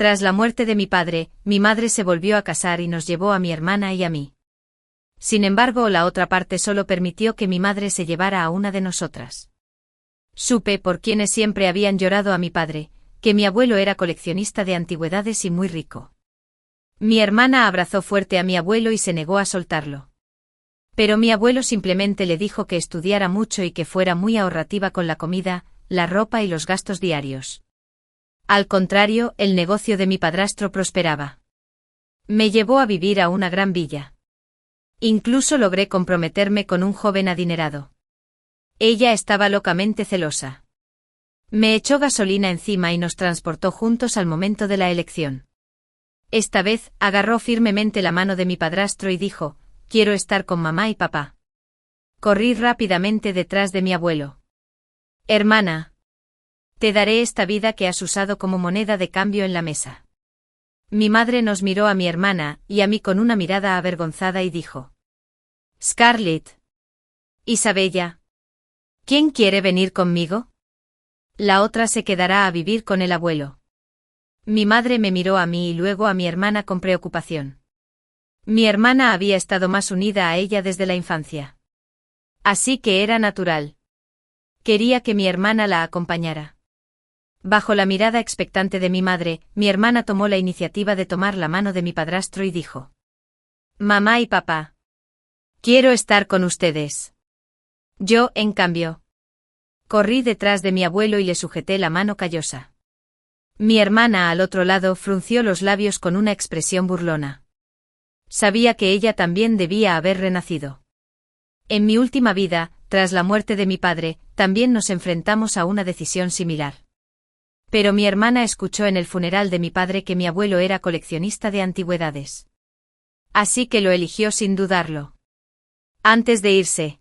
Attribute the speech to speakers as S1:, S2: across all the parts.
S1: Tras la muerte de mi padre, mi madre se volvió a casar y nos llevó a mi hermana y a mí. Sin embargo, la otra parte solo permitió que mi madre se llevara a una de nosotras. Supe, por quienes siempre habían llorado a mi padre, que mi abuelo era coleccionista de antigüedades y muy rico. Mi hermana abrazó fuerte a mi abuelo y se negó a soltarlo. Pero mi abuelo simplemente le dijo que estudiara mucho y que fuera muy ahorrativa con la comida, la ropa y los gastos diarios. Al contrario, el negocio de mi padrastro prosperaba. Me llevó a vivir a una gran villa. Incluso logré comprometerme con un joven adinerado. Ella estaba locamente celosa. Me echó gasolina encima y nos transportó juntos al momento de la elección. Esta vez, agarró firmemente la mano de mi padrastro y dijo: «Quiero estar con mamá y papá». Corrí rápidamente detrás de mi abuelo. «Hermana, te daré esta vida que has usado como moneda de cambio en la mesa». Mi madre nos miró a mi hermana y a mí con una mirada avergonzada y dijo: «Scarlett. Isabella. ¿Quién quiere venir conmigo?» La otra se quedará a vivir con el abuelo. Mi madre me miró a mí y luego a mi hermana con preocupación. Mi hermana había estado más unida a ella desde la infancia. Así que era natural. Quería que mi hermana la acompañara. Bajo la mirada expectante de mi madre, mi hermana tomó la iniciativa de tomar la mano de mi padrastro y dijo: «Mamá y papá. Quiero estar con ustedes». Yo, en cambio, corrí detrás de mi abuelo y le sujeté la mano callosa. Mi hermana al otro lado frunció los labios con una expresión burlona. Sabía que ella también debía haber renacido. En mi última vida, tras la muerte de mi padre, también nos enfrentamos a una decisión similar. Pero mi hermana escuchó en el funeral de mi padre que mi abuelo era coleccionista de antigüedades. Así que lo eligió sin dudarlo. Antes de irse,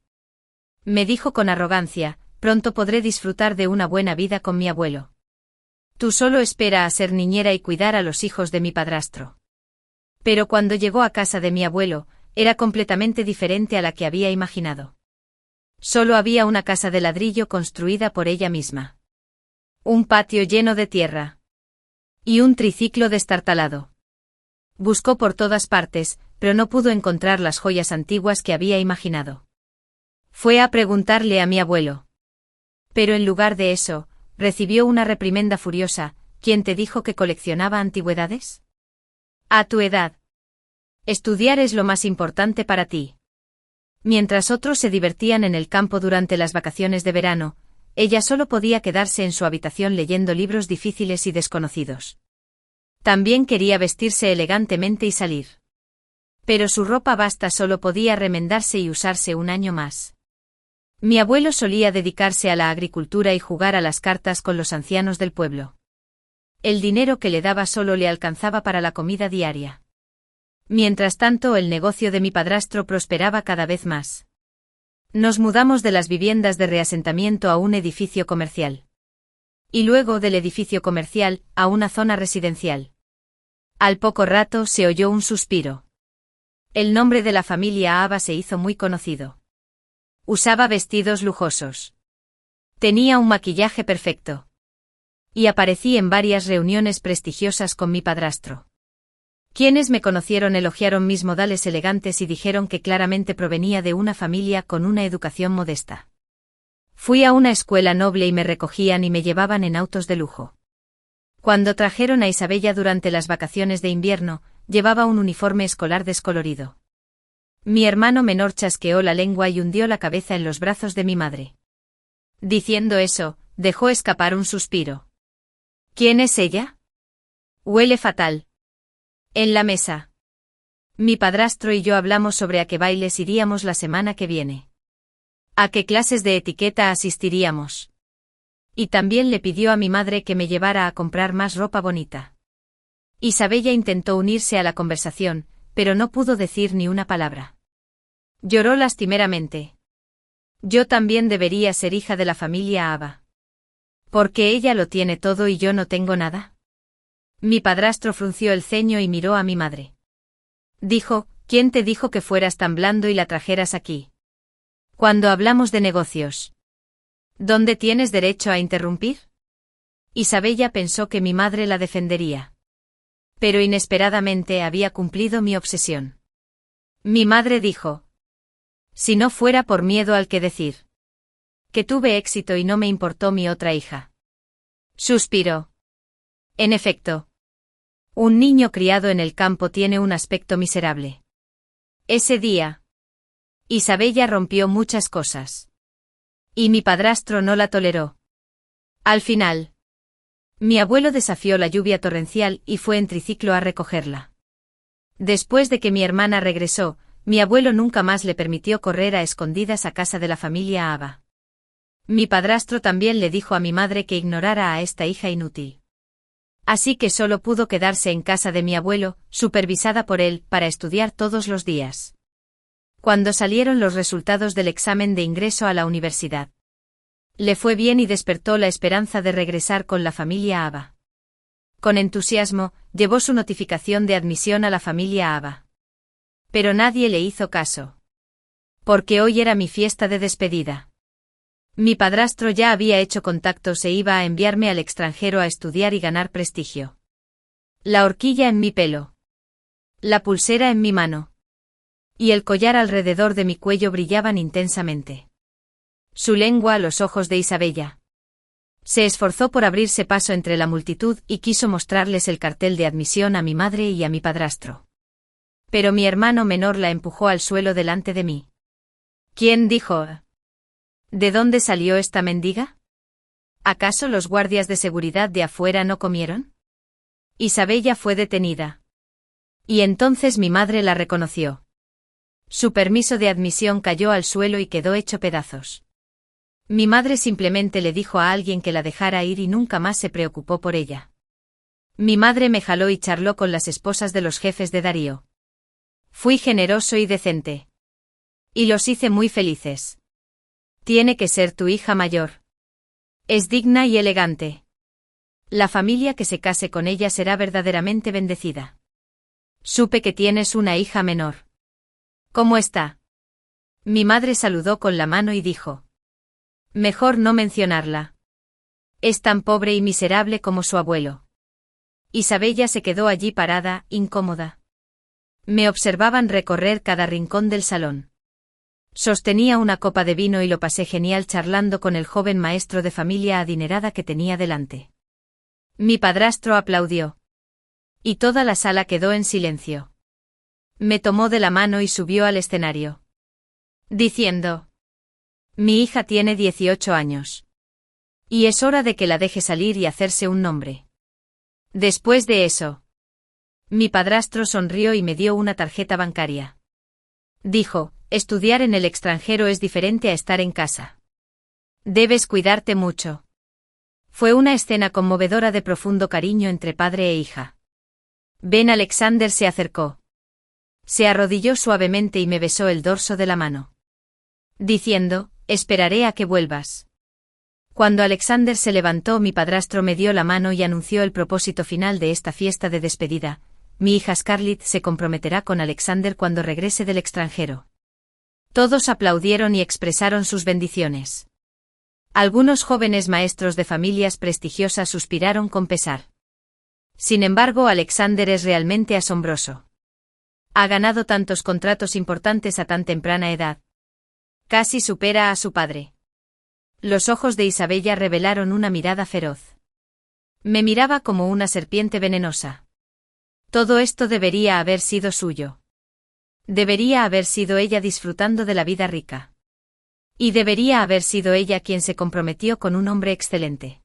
S1: me dijo con arrogancia: «Pronto podré disfrutar de una buena vida con mi abuelo. Tú solo espera a ser niñera y cuidar a los hijos de mi padrastro». Pero cuando llegó a casa de mi abuelo, era completamente diferente a la que había imaginado. Solo había una casa de ladrillo construida por ella misma. Un patio lleno de tierra. Y un triciclo destartalado. Buscó por todas partes, pero no pudo encontrar las joyas antiguas que había imaginado. Fue a preguntarle a mi abuelo. Pero en lugar de eso, recibió una reprimenda furiosa: «¿Quién te dijo que coleccionaba antigüedades? A tu edad. Estudiar es lo más importante para ti». Mientras otros se divertían en el campo durante las vacaciones de verano, ella solo podía quedarse en su habitación leyendo libros difíciles y desconocidos. También quería vestirse elegantemente y salir. Pero su ropa basta solo podía remendarse y usarse un año más. Mi abuelo solía dedicarse a la agricultura y jugar a las cartas con los ancianos del pueblo. El dinero que le daba solo le alcanzaba para la comida diaria. Mientras tanto, el negocio de mi padrastro prosperaba cada vez más. Nos mudamos de las viviendas de reasentamiento a un edificio comercial. Y luego del edificio comercial, a una zona residencial. Al poco rato se oyó un suspiro. El nombre de la familia Aba se hizo muy conocido. Usaba vestidos lujosos. Tenía un maquillaje perfecto. Y aparecí en varias reuniones prestigiosas con mi padrastro. Quienes me conocieron elogiaron mis modales elegantes y dijeron que claramente provenía de una familia con una educación modesta. Fui a una escuela noble y me recogían y me llevaban en autos de lujo. Cuando trajeron a Isabella durante las vacaciones de invierno, llevaba un uniforme escolar descolorido. Mi hermano menor chasqueó la lengua y hundió la cabeza en los brazos de mi madre. Diciendo eso, dejó escapar un suspiro. ¿Quién es ella? Huele fatal. En la mesa. Mi padrastro y yo hablamos sobre a qué bailes iríamos la semana que viene. A qué clases de etiqueta asistiríamos. Y también le pidió a mi madre que me llevara a comprar más ropa bonita. Isabella intentó unirse a la conversación, pero no pudo decir ni una palabra. Lloró lastimeramente. Yo también debería ser hija de la familia Aba. ¿Porque ella lo tiene todo y yo no tengo nada? Mi padrastro frunció el ceño y miró a mi madre. Dijo: ¿Quién te dijo que fueras tan blando y la trajeras aquí? Cuando hablamos de negocios. ¿Dónde tienes derecho a interrumpir? Isabella pensó que mi madre la defendería. Pero inesperadamente había cumplido mi obsesión. Mi madre dijo: si no fuera por miedo al que decir. Que tuve éxito y no me importó mi otra hija. Suspiró. En efecto. Un niño criado en el campo tiene un aspecto miserable. Ese día, Isabella rompió muchas cosas. Y mi padrastro no la toleró. Al final, mi abuelo desafió la lluvia torrencial y fue en triciclo a recogerla. Después de que mi hermana regresó, mi abuelo nunca más le permitió correr a escondidas a casa de la familia Aba. Mi padrastro también le dijo a mi madre que ignorara a esta hija inútil. Así que solo pudo quedarse en casa de mi abuelo, supervisada por él, para estudiar todos los días. Cuando salieron los resultados del examen de ingreso a la universidad, le fue bien y despertó la esperanza de regresar con la familia Aba. Con entusiasmo, llevó su notificación de admisión a la familia Aba. Pero nadie le hizo caso. Porque hoy era mi fiesta de despedida. Mi padrastro ya había hecho contactos e iba a enviarme al extranjero a estudiar y ganar prestigio. La horquilla en mi pelo. La pulsera en mi mano. Y el collar alrededor de mi cuello brillaban intensamente. Su lengua, los ojos de Isabella. Se esforzó por abrirse paso entre la multitud y quiso mostrarles el cartel de admisión a mi madre y a mi padrastro. Pero mi hermano menor la empujó al suelo delante de mí. ¿Quién dijo? ¿De dónde salió esta mendiga? ¿Acaso los guardias de seguridad de afuera no comieron? Isabella fue detenida. Y entonces mi madre la reconoció. Su permiso de admisión cayó al suelo y quedó hecho pedazos. Mi madre simplemente le dijo a alguien que la dejara ir y nunca más se preocupó por ella. Mi madre me jaló y charló con las esposas de los jefes de Darío. Fui generoso y decente. Y los hice muy felices. Tiene que ser tu hija mayor. Es digna y elegante. La familia que se case con ella será verdaderamente bendecida. Supe que tienes una hija menor. ¿Cómo está? Mi madre saludó con la mano y dijo: mejor no mencionarla. Es tan pobre y miserable como su abuelo. Isabella se quedó allí parada, incómoda. Me observaban recorrer cada rincón del salón. Sostenía una copa de vino y lo pasé genial charlando con el joven maestro de familia adinerada que tenía delante. Mi padrastro aplaudió. Y toda la sala quedó en silencio. Me tomó de la mano y subió al escenario. Diciendo: mi hija tiene 18 años. Y es hora de que la deje salir y hacerse un nombre. Después de eso, mi padrastro sonrió y me dio una tarjeta bancaria. Dijo: estudiar en el extranjero es diferente a estar en casa. Debes cuidarte mucho. Fue una escena conmovedora de profundo cariño entre padre e hija. Ben Alexander se acercó. Se arrodilló suavemente y me besó el dorso de la mano. Diciendo: esperaré a que vuelvas. Cuando Alexander se levantó, mi padrastro me dio la mano y anunció el propósito final de esta fiesta de despedida: mi hija Scarlett se comprometerá con Alexander cuando regrese del extranjero. Todos aplaudieron y expresaron sus bendiciones. Algunos jóvenes maestros de familias prestigiosas suspiraron con pesar. Sin embargo, Alexander es realmente asombroso. Ha ganado tantos contratos importantes a tan temprana edad. Casi supera a su padre. Los ojos de Isabella revelaron una mirada feroz. Me miraba como una serpiente venenosa. Todo esto debería haber sido suyo. Debería haber sido ella disfrutando de la vida rica. Y debería haber sido ella quien se comprometió con un hombre excelente.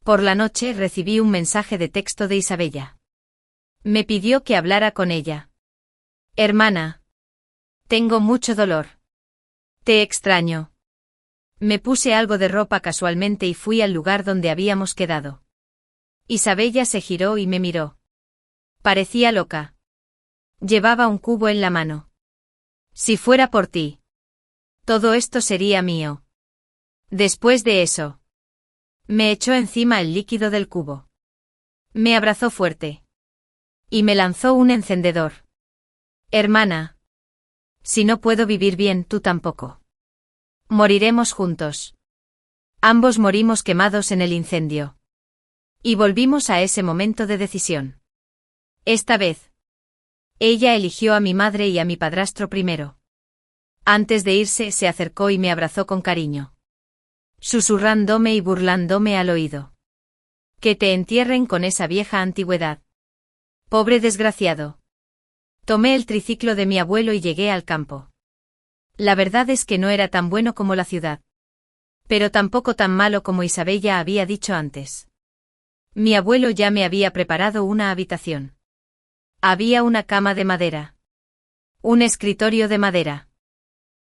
S1: Por la noche recibí un mensaje de texto de Isabella. Me pidió que hablara con ella. Hermana. Tengo mucho dolor. Te extraño. Me puse algo de ropa casualmente y fui al lugar donde habíamos quedado. Isabella se giró y me miró. Parecía loca. Llevaba un cubo en la mano. Si fuera por ti, todo esto sería mío. Después de eso, me echó encima el líquido del cubo. Me abrazó fuerte. Y me lanzó un encendedor. Hermana. Si no puedo vivir bien, tú tampoco. Moriremos juntos. Ambos morimos quemados en el incendio. Y volvimos a ese momento de decisión. Esta vez. Ella eligió a mi madre y a mi padrastro primero. Antes de irse, se acercó y me abrazó con cariño, susurrándome y burlándome al oído. Que te entierren con esa vieja antigüedad. Pobre desgraciado. Tomé el triciclo de mi abuelo y llegué al campo. La verdad es que no era tan bueno como la ciudad. Pero tampoco tan malo como Isabella había dicho antes. Mi abuelo ya me había preparado una habitación. Había una cama de madera, un escritorio de madera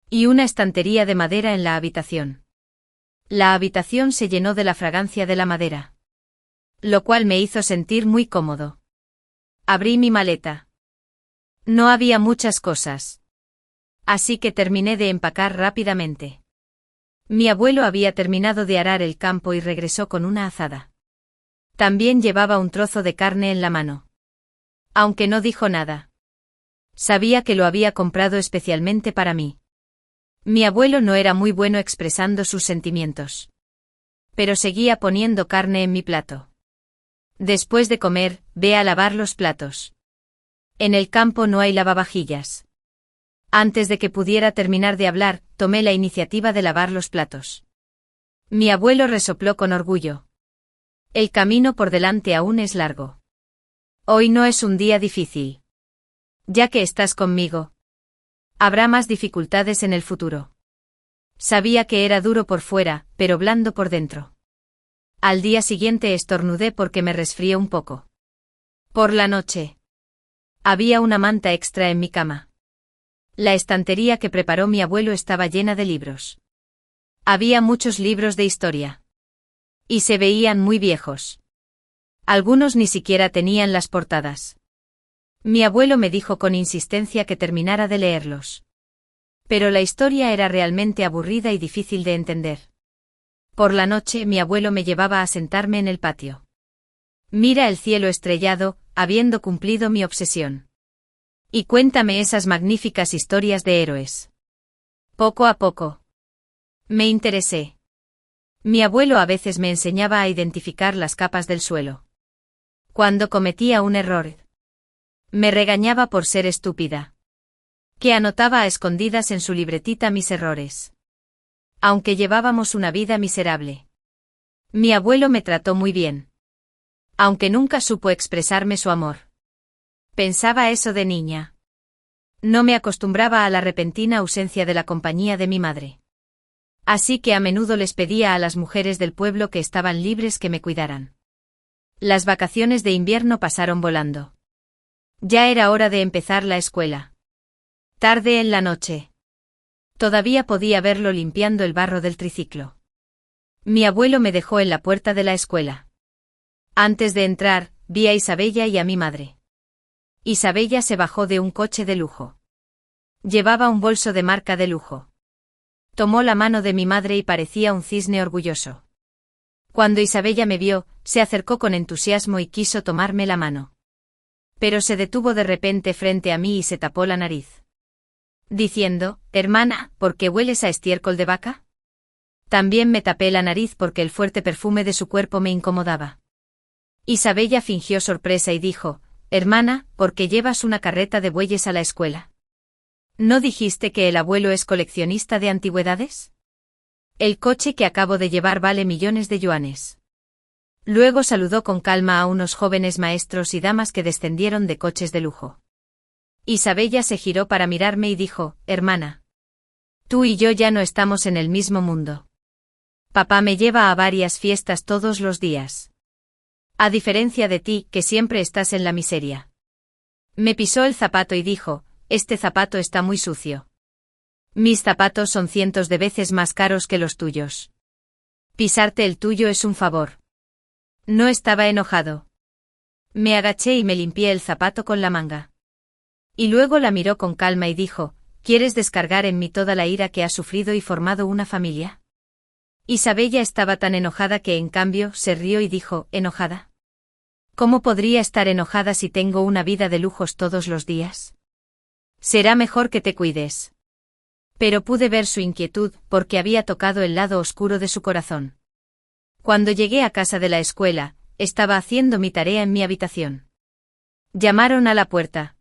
S1: y una estantería de madera en la habitación. La habitación se llenó de la fragancia de la madera, lo cual me hizo sentir muy cómodo. Abrí mi maleta. No había muchas cosas. Así que terminé de empacar rápidamente. Mi abuelo había terminado de arar el campo y regresó con una azada. También llevaba un trozo de carne en la mano. Aunque no dijo nada. Sabía que lo había comprado especialmente para mí. Mi abuelo no era muy bueno expresando sus sentimientos. Pero seguía poniendo carne en mi plato. Después de comer, ve a lavar los platos. En el campo no hay lavavajillas. Antes de que pudiera terminar de hablar, tomé la iniciativa de lavar los platos. Mi abuelo resopló con orgullo. El camino por delante aún es largo. Hoy no es un día difícil. Ya que estás conmigo. Habrá más dificultades en el futuro. Sabía que era duro por fuera, pero blando por dentro. Al día siguiente estornudé porque me resfrié un poco. Por la noche. Había una manta extra en mi cama. La estantería que preparó mi abuelo estaba llena de libros. Había muchos libros de historia. Y se veían muy viejos. Algunos ni siquiera tenían las portadas. Mi abuelo me dijo con insistencia que terminara de leerlos. Pero la historia era realmente aburrida y difícil de entender. Por la noche mi abuelo me llevaba a sentarme en el patio. Mira el cielo estrellado, habiendo cumplido mi obsesión. Y cuéntame esas magníficas historias de héroes. Poco a poco. Me interesé. Mi abuelo a veces me enseñaba a identificar las capas del suelo. Cuando cometía un error, me regañaba por ser estúpida. Que anotaba a escondidas en su libretita mis errores. Aunque llevábamos una vida miserable. Mi abuelo me trató muy bien. Aunque nunca supo expresarme su amor. Pensaba eso de niña. No me acostumbraba a la repentina ausencia de la compañía de mi madre. Así que a menudo les pedía a las mujeres del pueblo que estaban libres que me cuidaran. Las vacaciones de invierno pasaron volando. Ya era hora de empezar la escuela. Tarde en la noche. Todavía podía verlo limpiando el barro del triciclo. Mi abuelo me dejó en la puerta de la escuela. Antes de entrar, vi a Isabella y a mi madre. Isabella se bajó de un coche de lujo. Llevaba un bolso de marca de lujo. Tomó la mano de mi madre y parecía un cisne orgulloso. Cuando Isabella me vio, se acercó con entusiasmo y quiso tomarme la mano. Pero se detuvo de repente frente a mí y se tapó la nariz. Diciendo, hermana, ¿por qué hueles a estiércol de vaca? También me tapé la nariz porque el fuerte perfume de su cuerpo me incomodaba. Isabella fingió sorpresa y dijo, hermana, ¿por qué llevas una carreta de bueyes a la escuela? ¿No dijiste que el abuelo es coleccionista de antigüedades? El coche que acabo de llevar vale millones de yuanes. Luego saludó con calma a unos jóvenes maestros y damas que descendieron de coches de lujo. Isabella se giró para mirarme y dijo, hermana. Tú y yo ya no estamos en el mismo mundo. Papá me lleva a varias fiestas todos los días. A diferencia de ti, que siempre estás en la miseria. Me pisó el zapato y dijo, este zapato está muy sucio. Mis zapatos son cientos de veces más caros que los tuyos. Pisarte el tuyo es un favor. No estaba enojado. Me agaché y me limpié el zapato con la manga. Y luego la miró con calma y dijo, ¿quieres descargar en mí toda la ira que has sufrido y formado una familia? Isabella estaba tan enojada que en cambio se rió y dijo, ¿enojada? ¿Cómo podría estar enojada si tengo una vida de lujos todos los días? Será mejor que te cuides. Pero pude ver su inquietud porque había tocado el lado oscuro de su corazón. Cuando llegué a casa de la escuela, estaba haciendo mi tarea en mi habitación. Llamaron a la puerta.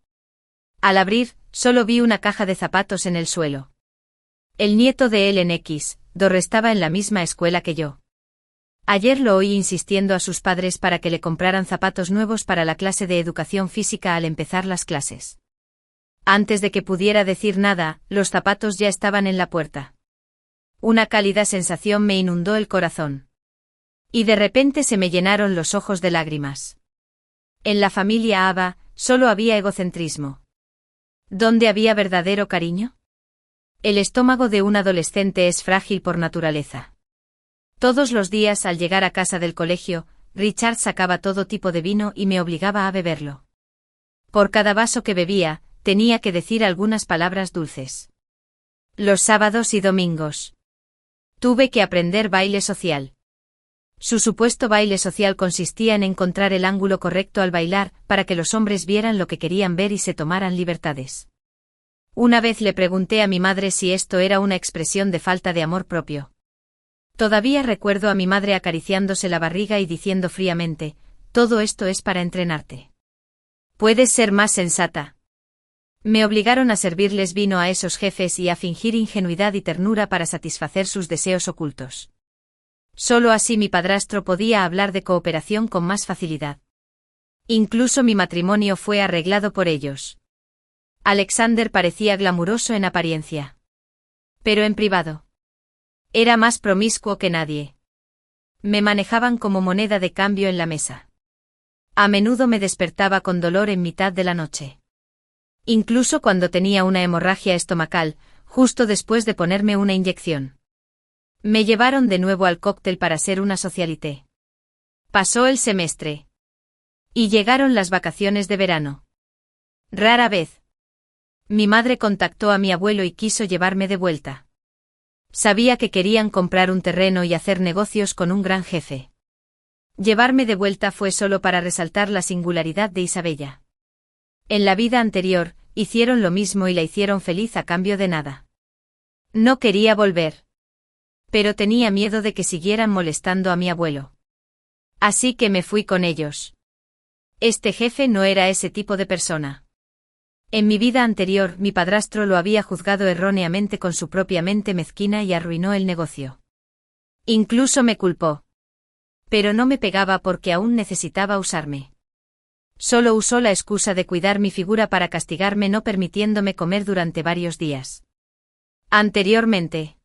S1: Al abrir, solo vi una caja de zapatos en el suelo. El nieto de Ellen X. Dorr estaba en la misma escuela que yo. Ayer lo oí insistiendo a sus padres para que le compraran zapatos nuevos para la clase de educación física al empezar las clases. Antes de que pudiera decir nada, los zapatos ya estaban en la puerta. Una cálida sensación me inundó el corazón. Y de repente se me llenaron los ojos de lágrimas. En la familia Ava, solo había egocentrismo. ¿Dónde había verdadero cariño? El estómago de un adolescente es frágil por naturaleza. Todos los días al llegar a casa del colegio, Richard sacaba todo tipo de vino y me obligaba a beberlo. Por cada vaso que bebía, tenía que decir algunas palabras dulces. Los sábados y domingos. Tuve que aprender baile social. Su supuesto baile social consistía en encontrar el ángulo correcto al bailar, para que los hombres vieran lo que querían ver y se tomaran libertades. Una vez le pregunté a mi madre si esto era una expresión de falta de amor propio. Todavía recuerdo a mi madre acariciándose la barriga y diciendo fríamente, todo esto es para entrenarte. Puedes ser más sensata. Me obligaron a servirles vino a esos jefes y a fingir ingenuidad y ternura para satisfacer sus deseos ocultos. Solo así mi padrastro podía hablar de cooperación con más facilidad. Incluso mi matrimonio fue arreglado por ellos. Alexander parecía glamuroso en apariencia. Pero en privado. Era más promiscuo que nadie. Me manejaban como moneda de cambio en la mesa. A menudo me despertaba con dolor en mitad de la noche. Incluso cuando tenía una hemorragia estomacal, justo después de ponerme una inyección. Me llevaron de nuevo al cóctel para hacer una socialité. Pasó el semestre. Y llegaron las vacaciones de verano. Rara vez. Mi madre contactó a mi abuelo y quiso llevarme de vuelta. Sabía que querían comprar un terreno y hacer negocios con un gran jefe. Llevarme de vuelta fue solo para resaltar la singularidad de Isabella. En la vida anterior, hicieron lo mismo y la hicieron feliz a cambio de nada. No quería volver. Pero tenía miedo de que siguieran molestando a mi abuelo. Así que me fui con ellos. Este jefe no era ese tipo de persona. En mi vida anterior, mi padrastro lo había juzgado erróneamente con su propia mente mezquina y arruinó el negocio. Incluso me culpó. Pero no me pegaba porque aún necesitaba usarme. Solo usó la excusa de cuidar mi figura para castigarme no permitiéndome comer durante varios días. Anteriormente,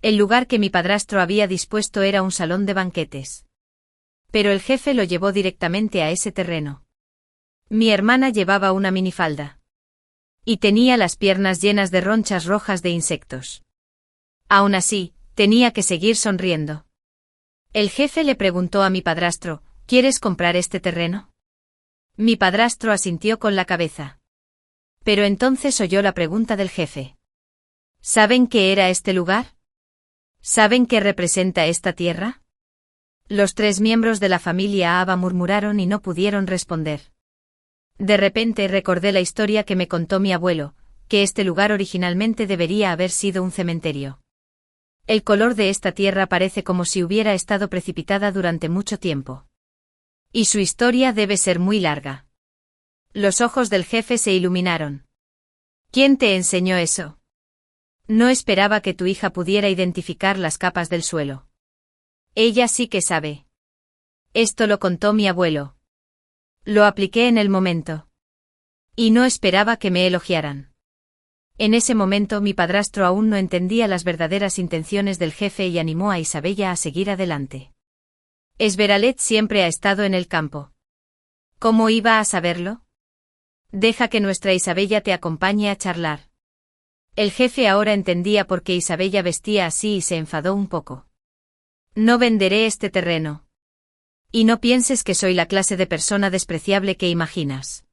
S1: el lugar que mi padrastro había dispuesto era un salón de banquetes. Pero el jefe lo llevó directamente a ese terreno. Mi hermana llevaba una minifalda. Y tenía las piernas llenas de ronchas rojas de insectos. Aún así, tenía que seguir sonriendo. El jefe le preguntó a mi padrastro, ¿quieres comprar este terreno? Mi padrastro asintió con la cabeza. Pero entonces oyó la pregunta del jefe. ¿Saben qué era este lugar? ¿Saben qué representa esta tierra? Los 3 miembros de la familia Ava murmuraron y no pudieron responder. De repente recordé la historia que me contó mi abuelo, que este lugar originalmente debería haber sido un cementerio. El color de esta tierra parece como si hubiera estado precipitada durante mucho tiempo. Y su historia debe ser muy larga. Los ojos del jefe se iluminaron. ¿Quién te enseñó eso? No esperaba que tu hija pudiera identificar las capas del suelo. Ella sí que sabe. Esto lo contó mi abuelo. Lo apliqué en el momento. Y no esperaba que me elogiaran. En ese momento mi padrastro aún no entendía las verdaderas intenciones del jefe y animó a Isabella a seguir adelante. Esveralet siempre ha estado en el campo. ¿Cómo iba a saberlo? Deja que nuestra Isabella te acompañe a charlar. El jefe ahora entendía por qué Isabella vestía así y se enfadó un poco. No venderé este terreno. Y no pienses que soy la clase de persona despreciable que imaginas.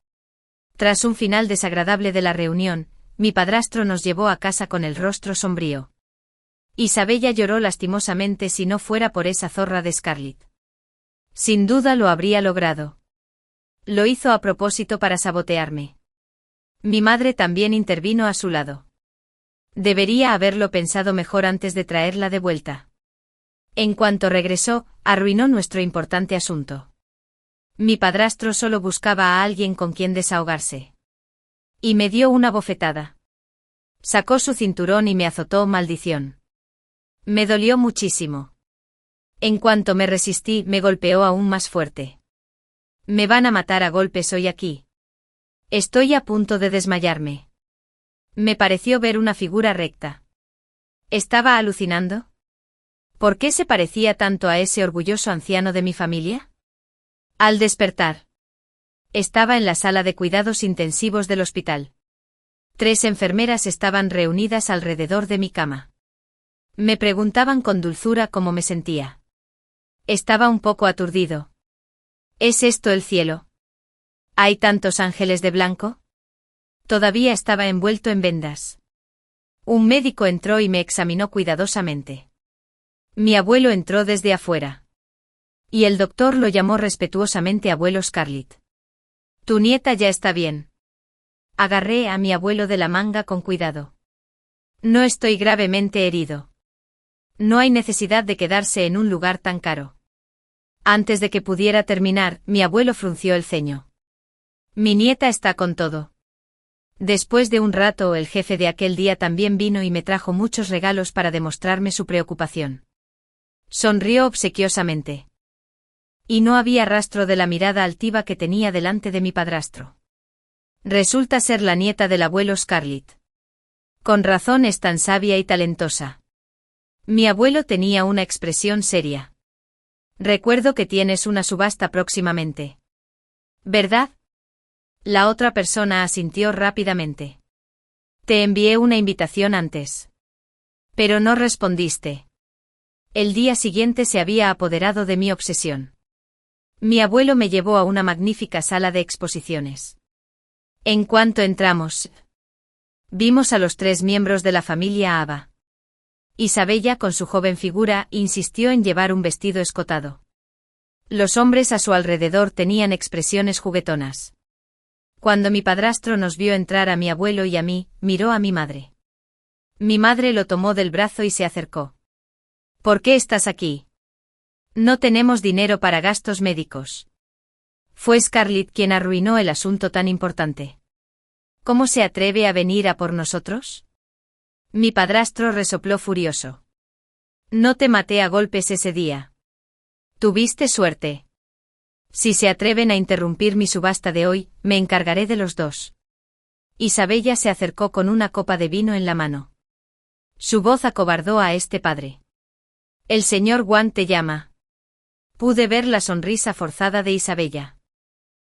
S1: Tras un final desagradable de la reunión, mi padrastro nos llevó a casa con el rostro sombrío. Isabella lloró lastimosamente si no fuera por esa zorra de Scarlett. Sin duda lo habría logrado. Lo hizo a propósito para sabotearme. Mi madre también intervino a su lado. Debería haberlo pensado mejor antes de traerla de vuelta. En cuanto regresó, arruinó nuestro importante asunto. Mi padrastro solo buscaba a alguien con quien desahogarse. Y me dio una bofetada. Sacó su cinturón y me azotó maldición. Me dolió muchísimo. En cuanto me resistí, me golpeó aún más fuerte. Me van a matar a golpes hoy aquí. Estoy a punto de desmayarme. Me pareció ver una figura recta. ¿Estaba alucinando? ¿Por qué se parecía tanto a ese orgulloso anciano de mi familia? Al despertar, estaba en la sala de cuidados intensivos del hospital. 3 enfermeras estaban reunidas alrededor de mi cama. Me preguntaban con dulzura cómo me sentía. Estaba un poco aturdido. ¿Es esto el cielo? ¿Hay tantos ángeles de blanco? Todavía estaba envuelto en vendas. Un médico entró y me examinó cuidadosamente. Mi abuelo entró desde afuera. Y el doctor lo llamó respetuosamente abuelo Scarlett. Tu nieta ya está bien. Agarré a mi abuelo de la manga con cuidado. No estoy gravemente herido. No hay necesidad de quedarse en un lugar tan caro. Antes de que pudiera terminar, mi abuelo frunció el ceño. Mi nieta está con todo. Después de un rato, el jefe de aquel día también vino y me trajo muchos regalos para demostrarme su preocupación. Sonrió obsequiosamente. Y no había rastro de la mirada altiva que tenía delante de mi padrastro. Resulta ser la nieta del abuelo Scarlett. Con razón es tan sabia y talentosa. Mi abuelo tenía una expresión seria. Recuerdo que tienes una subasta próximamente. ¿Verdad? La otra persona asintió rápidamente. Te envié una invitación antes. Pero no respondiste. El día siguiente se había apoderado de mi obsesión. Mi abuelo me llevó a una magnífica sala de exposiciones. En cuanto entramos, vimos a los 3 miembros de la familia Ava. Isabella, con su joven figura, insistió en llevar un vestido escotado. Los hombres a su alrededor tenían expresiones juguetonas. Cuando mi padrastro nos vio entrar a mi abuelo y a mí, miró a mi madre. Mi madre lo tomó del brazo y se acercó. ¿Por qué estás aquí? No tenemos dinero para gastos médicos. Fue Scarlett quien arruinó el asunto tan importante. ¿Cómo se atreve a venir a por nosotros? Mi padrastro resopló furioso. No te maté a golpes ese día. Tuviste suerte. Si se atreven a interrumpir mi subasta de hoy, me encargaré de los 2. Isabella se acercó con una copa de vino en la mano. Su voz acobardó a este padre. El señor Wang te llama. Pude ver la sonrisa forzada de Isabella.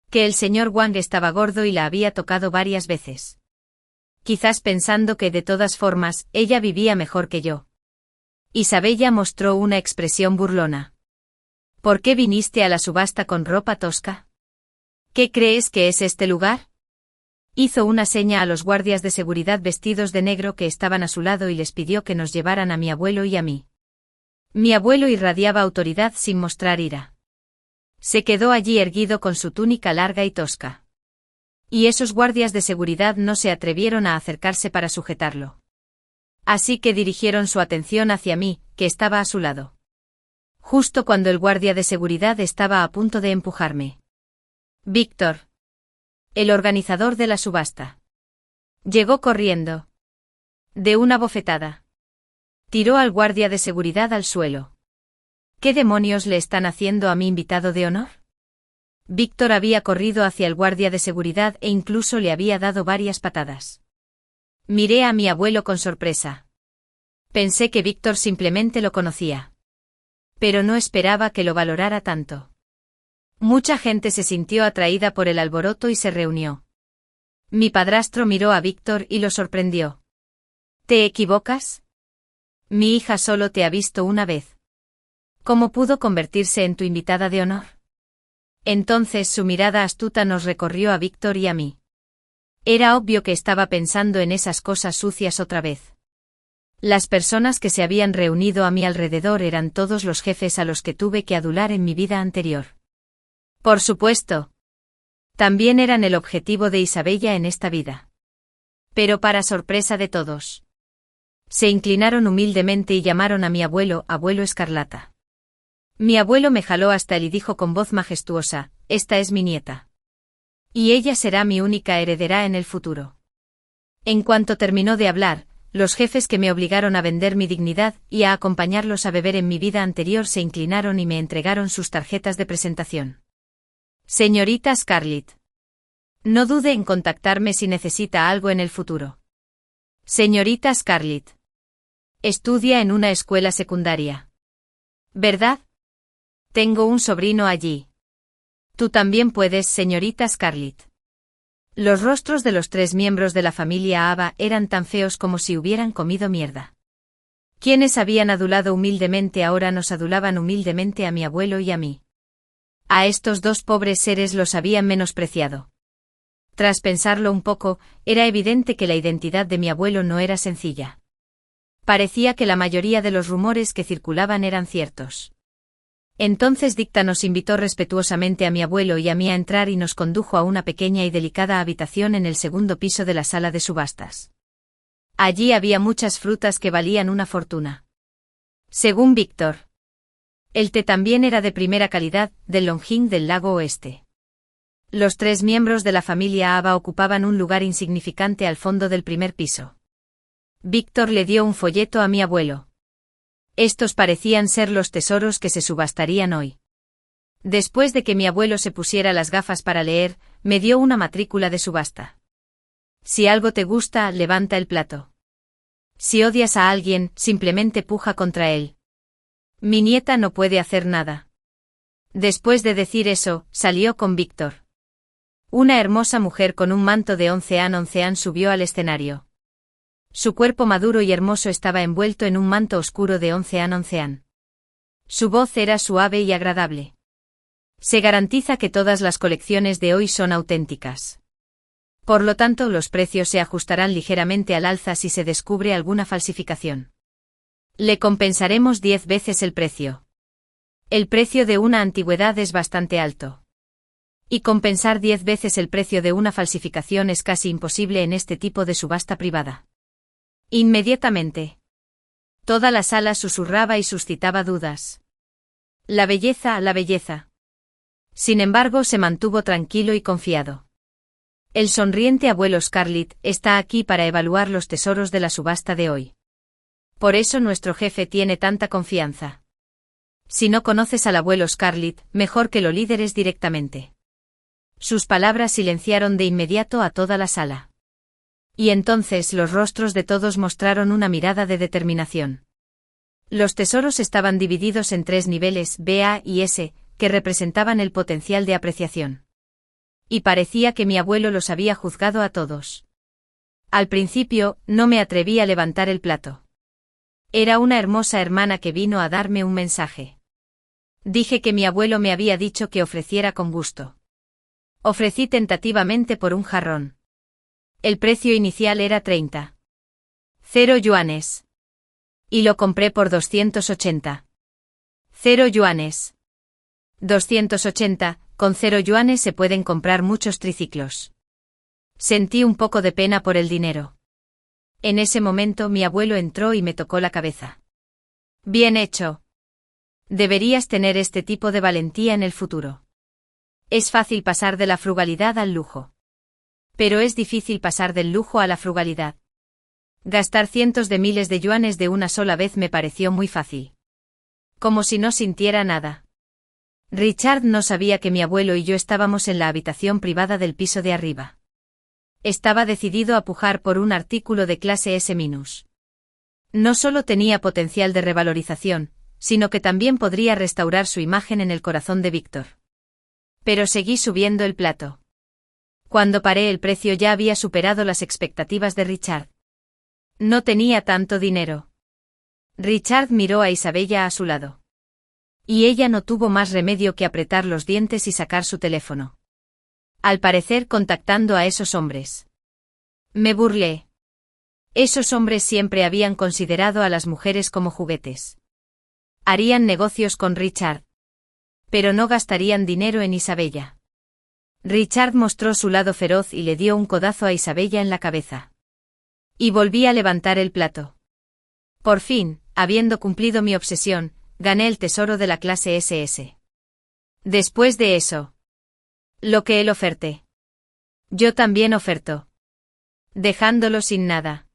S1: Que el señor Wang estaba gordo y la había tocado varias veces. Quizás pensando que de todas formas, ella vivía mejor que yo. Isabella mostró una expresión burlona. ¿Por qué viniste a la subasta con ropa tosca? ¿Qué crees que es este lugar? Hizo una seña a los guardias de seguridad vestidos de negro que estaban a su lado y les pidió que nos llevaran a mi abuelo y a mí. Mi abuelo irradiaba autoridad sin mostrar ira. Se quedó allí erguido con su túnica larga y tosca. Y esos guardias de seguridad no se atrevieron a acercarse para sujetarlo. Así que dirigieron su atención hacia mí, que estaba a su lado. Justo cuando el guardia de seguridad estaba a punto de empujarme. Víctor, el organizador de la subasta, llegó corriendo. De una bofetada. Tiró al guardia de seguridad al suelo. ¿Qué demonios le están haciendo a mi invitado de honor? Víctor había corrido hacia el guardia de seguridad e incluso le había dado varias patadas. Miré a mi abuelo con sorpresa. Pensé que Víctor simplemente lo conocía. Pero no esperaba que lo valorara tanto. Mucha gente se sintió atraída por el alboroto y se reunió. Mi padrastro miró a Víctor y lo sorprendió. ¿Te equivocas? Mi hija solo te ha visto una vez. ¿Cómo pudo convertirse en tu invitada de honor? Entonces su mirada astuta nos recorrió a Víctor y a mí. Era obvio que estaba pensando en esas cosas sucias otra vez. Las personas que se habían reunido a mi alrededor eran todos los jefes a los que tuve que adular en mi vida anterior. Por supuesto. También eran el objetivo de Isabella en esta vida. Pero para sorpresa de todos. Se inclinaron humildemente y llamaron a mi abuelo, abuelo Escarlata. Mi abuelo me jaló hasta él y dijo con voz majestuosa: «Esta es mi nieta. Y ella será mi única heredera en el futuro». En cuanto terminó de hablar, los jefes que me obligaron a vender mi dignidad y a acompañarlos a beber en mi vida anterior se inclinaron y me entregaron sus tarjetas de presentación. Señorita Scarlett. No dude en contactarme si necesita algo en el futuro. Señorita Scarlett. Estudia en una escuela secundaria. ¿Verdad? Tengo un sobrino allí. Tú también puedes, señorita Scarlett. Los rostros de los 3 miembros de la familia Ava eran tan feos como si hubieran comido mierda. Quienes habían adulado humildemente ahora nos adulaban humildemente a mi abuelo y a mí. A estos 2 pobres seres los habían menospreciado. Tras pensarlo un poco, era evidente que la identidad de mi abuelo no era sencilla. Parecía que la mayoría de los rumores que circulaban eran ciertos. Entonces Dicta nos invitó respetuosamente a mi abuelo y a mí a entrar y nos condujo a una pequeña y delicada habitación en el 2º piso de la sala de subastas. Allí había muchas frutas que valían una fortuna. Según Víctor, el té también era de primera calidad, del Longing del lago oeste. Los 3 miembros de la familia Ava ocupaban un lugar insignificante al fondo del primer piso. Víctor le dio un folleto a mi abuelo. Estos parecían ser los tesoros que se subastarían hoy. Después de que mi abuelo se pusiera las gafas para leer, me dio una matrícula de subasta. Si algo te gusta, levanta el plato. Si odias a alguien, simplemente puja contra él. Mi nieta no puede hacer nada. Después de decir eso, salió con Víctor. Una hermosa mujer con un manto de onceán subió al escenario. Su cuerpo maduro y hermoso estaba envuelto en un manto oscuro de onceán. Su voz era suave y agradable. Se garantiza que todas las colecciones de hoy son auténticas. Por lo tanto, los precios se ajustarán ligeramente al alza si se descubre alguna falsificación. Le compensaremos 10 veces el precio. El precio de una antigüedad es bastante alto. Y compensar 10 veces el precio de una falsificación es casi imposible en este tipo de subasta privada. Inmediatamente. Toda la sala susurraba y suscitaba dudas. La belleza, la belleza. Sin embargo, se mantuvo tranquilo y confiado. El sonriente abuelo Scarlett está aquí para evaluar los tesoros de la subasta de hoy. Por eso nuestro jefe tiene tanta confianza. Si no conoces al abuelo Scarlett, mejor que lo lideres directamente. Sus palabras silenciaron de inmediato a toda la sala. Y entonces los rostros de todos mostraron una mirada de determinación. Los tesoros estaban divididos en 3 niveles, B, A y S, que representaban el potencial de apreciación. Y parecía que mi abuelo los había juzgado a todos. Al principio, no me atreví a levantar el plato. Era una hermosa hermana que vino a darme un mensaje. Dije que mi abuelo me había dicho que ofreciera con gusto. Ofrecí tentativamente por un jarrón. El precio inicial era 30. 0 yuanes. Y lo compré por 280. 0 yuanes. 280, con 0 yuanes se pueden comprar muchos triciclos. Sentí un poco de pena por el dinero. En ese momento mi abuelo entró y me tocó la cabeza. Bien hecho. Deberías tener este tipo de valentía en el futuro. Es fácil pasar de la frugalidad al lujo. Pero es difícil pasar del lujo a la frugalidad. Gastar cientos de miles de yuanes de una sola vez me pareció muy fácil. Como si no sintiera nada. Richard no sabía que mi abuelo y yo estábamos en la habitación privada del piso de arriba. Estaba decidido a pujar por un artículo de clase S-. No solo tenía potencial de revalorización, sino que también podría restaurar su imagen en el corazón de Víctor. Pero seguí subiendo el plato. Cuando paré el precio ya había superado las expectativas de Richard. No tenía tanto dinero. Richard miró a Isabella a su lado. Y ella no tuvo más remedio que apretar los dientes y sacar su teléfono. Al parecer contactando a esos hombres. Me burlé. Esos hombres siempre habían considerado a las mujeres como juguetes. Harían negocios con Richard. Pero no gastarían dinero en Isabella. Richard mostró su lado feroz y le dio un codazo a Isabella en la cabeza. Y volví a levantar el plato. Por fin, habiendo cumplido mi obsesión, gané el tesoro de la clase SS. Después de eso, lo que él oferte, yo también oferto, dejándolo sin nada.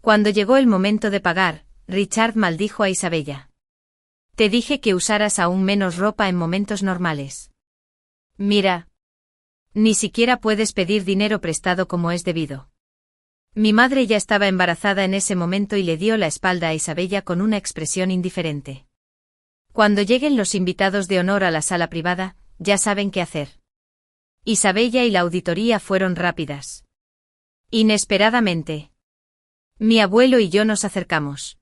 S1: Cuando llegó el momento de pagar, Richard maldijo a Isabella. Te dije que usaras aún menos ropa en momentos normales. Mira. Ni siquiera puedes pedir dinero prestado como es debido. Mi madre ya estaba embarazada en ese momento y le dio la espalda a Isabella con una expresión indiferente. Cuando lleguen los invitados de honor a la sala privada, ya saben qué hacer. Isabella y la auditoría fueron rápidas. Inesperadamente, mi abuelo y yo nos acercamos.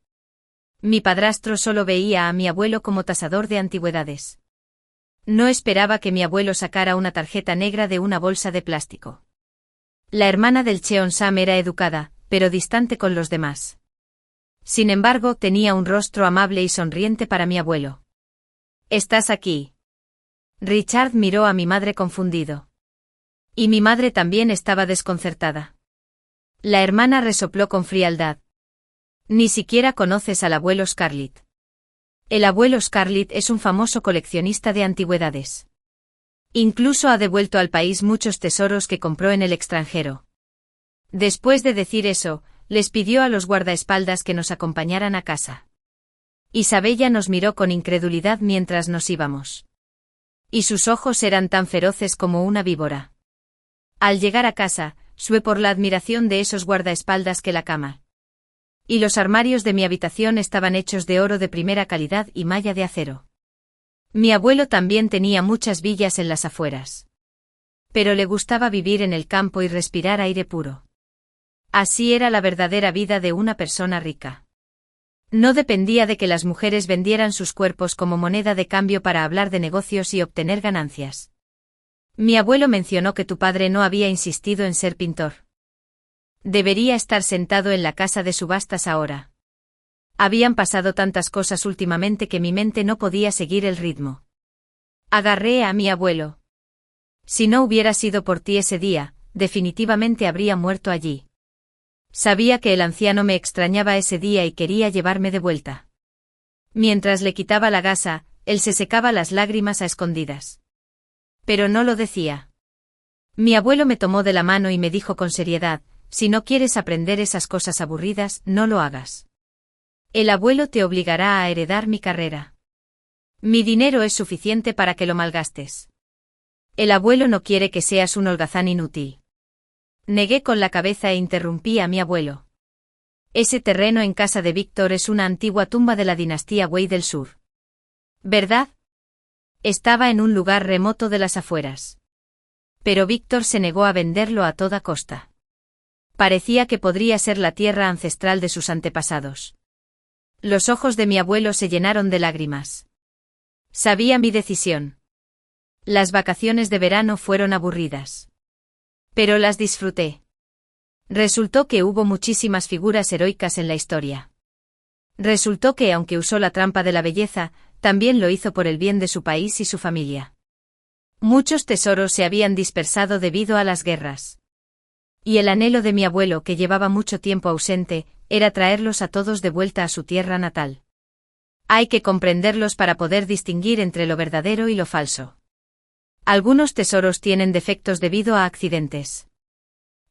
S1: Mi padrastro solo veía a mi abuelo como tasador de antigüedades. No esperaba que mi abuelo sacara una tarjeta negra de una bolsa de plástico. La hermana del Cheongsam era educada, pero distante con los demás. Sin embargo, tenía un rostro amable y sonriente para mi abuelo. ¿Estás aquí? Richard miró a mi madre confundido. Y mi madre también estaba desconcertada. La hermana resopló con frialdad. Ni siquiera conoces al abuelo Scarlett. El abuelo Scarlett es un famoso coleccionista de antigüedades. Incluso ha devuelto al país muchos tesoros que compró en el extranjero. Después de decir eso, les pidió a los guardaespaldas que nos acompañaran a casa. Isabella nos miró con incredulidad mientras nos íbamos. Y sus ojos eran tan feroces como una víbora. Al llegar a casa, sué por la admiración de esos guardaespaldas que la cama y los armarios de mi habitación estaban hechos de oro de primera calidad y malla de acero. Mi abuelo también tenía muchas villas en las afueras. Pero le gustaba vivir en el campo y respirar aire puro. Así era la verdadera vida de una persona rica. No dependía de que las mujeres vendieran sus cuerpos como moneda de cambio para hablar de negocios y obtener ganancias. Mi abuelo mencionó que tu padre no había insistido en ser pintor. Debería estar sentado en la casa de subastas ahora. Habían pasado tantas cosas últimamente que mi mente no podía seguir el ritmo. Agarré a mi abuelo. Si no hubiera sido por ti ese día, definitivamente habría muerto allí. Sabía que el anciano me extrañaba ese día y quería llevarme de vuelta. Mientras le quitaba la gasa, él se secaba las lágrimas a escondidas. Pero no lo decía. Mi abuelo me tomó de la mano y me dijo con seriedad: si no quieres aprender esas cosas aburridas, no lo hagas. El abuelo te obligará a heredar mi carrera. Mi dinero es suficiente para que lo malgastes. El abuelo no quiere que seas un holgazán inútil. Negué con la cabeza e interrumpí a mi abuelo. Ese terreno en casa de Víctor es una antigua tumba de la dinastía Wei del Sur. ¿Verdad? Estaba en un lugar remoto de las afueras. Pero Víctor se negó a venderlo a toda costa. Parecía que podría ser la tierra ancestral de sus antepasados. Los ojos de mi abuelo se llenaron de lágrimas. Sabía mi decisión. Las vacaciones de verano fueron aburridas. Pero las disfruté. Resultó que hubo muchísimas figuras heroicas en la historia. Resultó que, aunque usó la trampa de la belleza, también lo hizo por el bien de su país y su familia. Muchos tesoros se habían dispersado debido a las guerras. Y el anhelo de mi abuelo, que llevaba mucho tiempo ausente, era traerlos a todos de vuelta a su tierra natal. Hay que comprenderlos para poder distinguir entre lo verdadero y lo falso. Algunos tesoros tienen defectos debido a accidentes.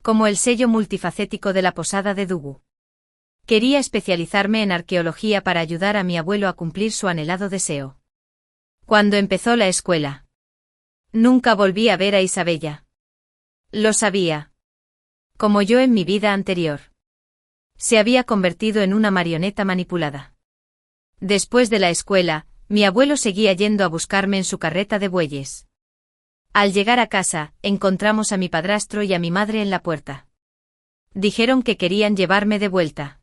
S1: Como el sello multifacético de la posada de Dugu. Quería especializarme en arqueología para ayudar a mi abuelo a cumplir su anhelado deseo. Cuando empezó la escuela, nunca volví a ver a Isabella. Lo sabía. Como yo en mi vida anterior. Se había convertido en una marioneta manipulada. Después de la escuela, mi abuelo seguía yendo a buscarme en su carreta de bueyes. Al llegar a casa, encontramos a mi padrastro y a mi madre en la puerta. Dijeron que querían llevarme de vuelta.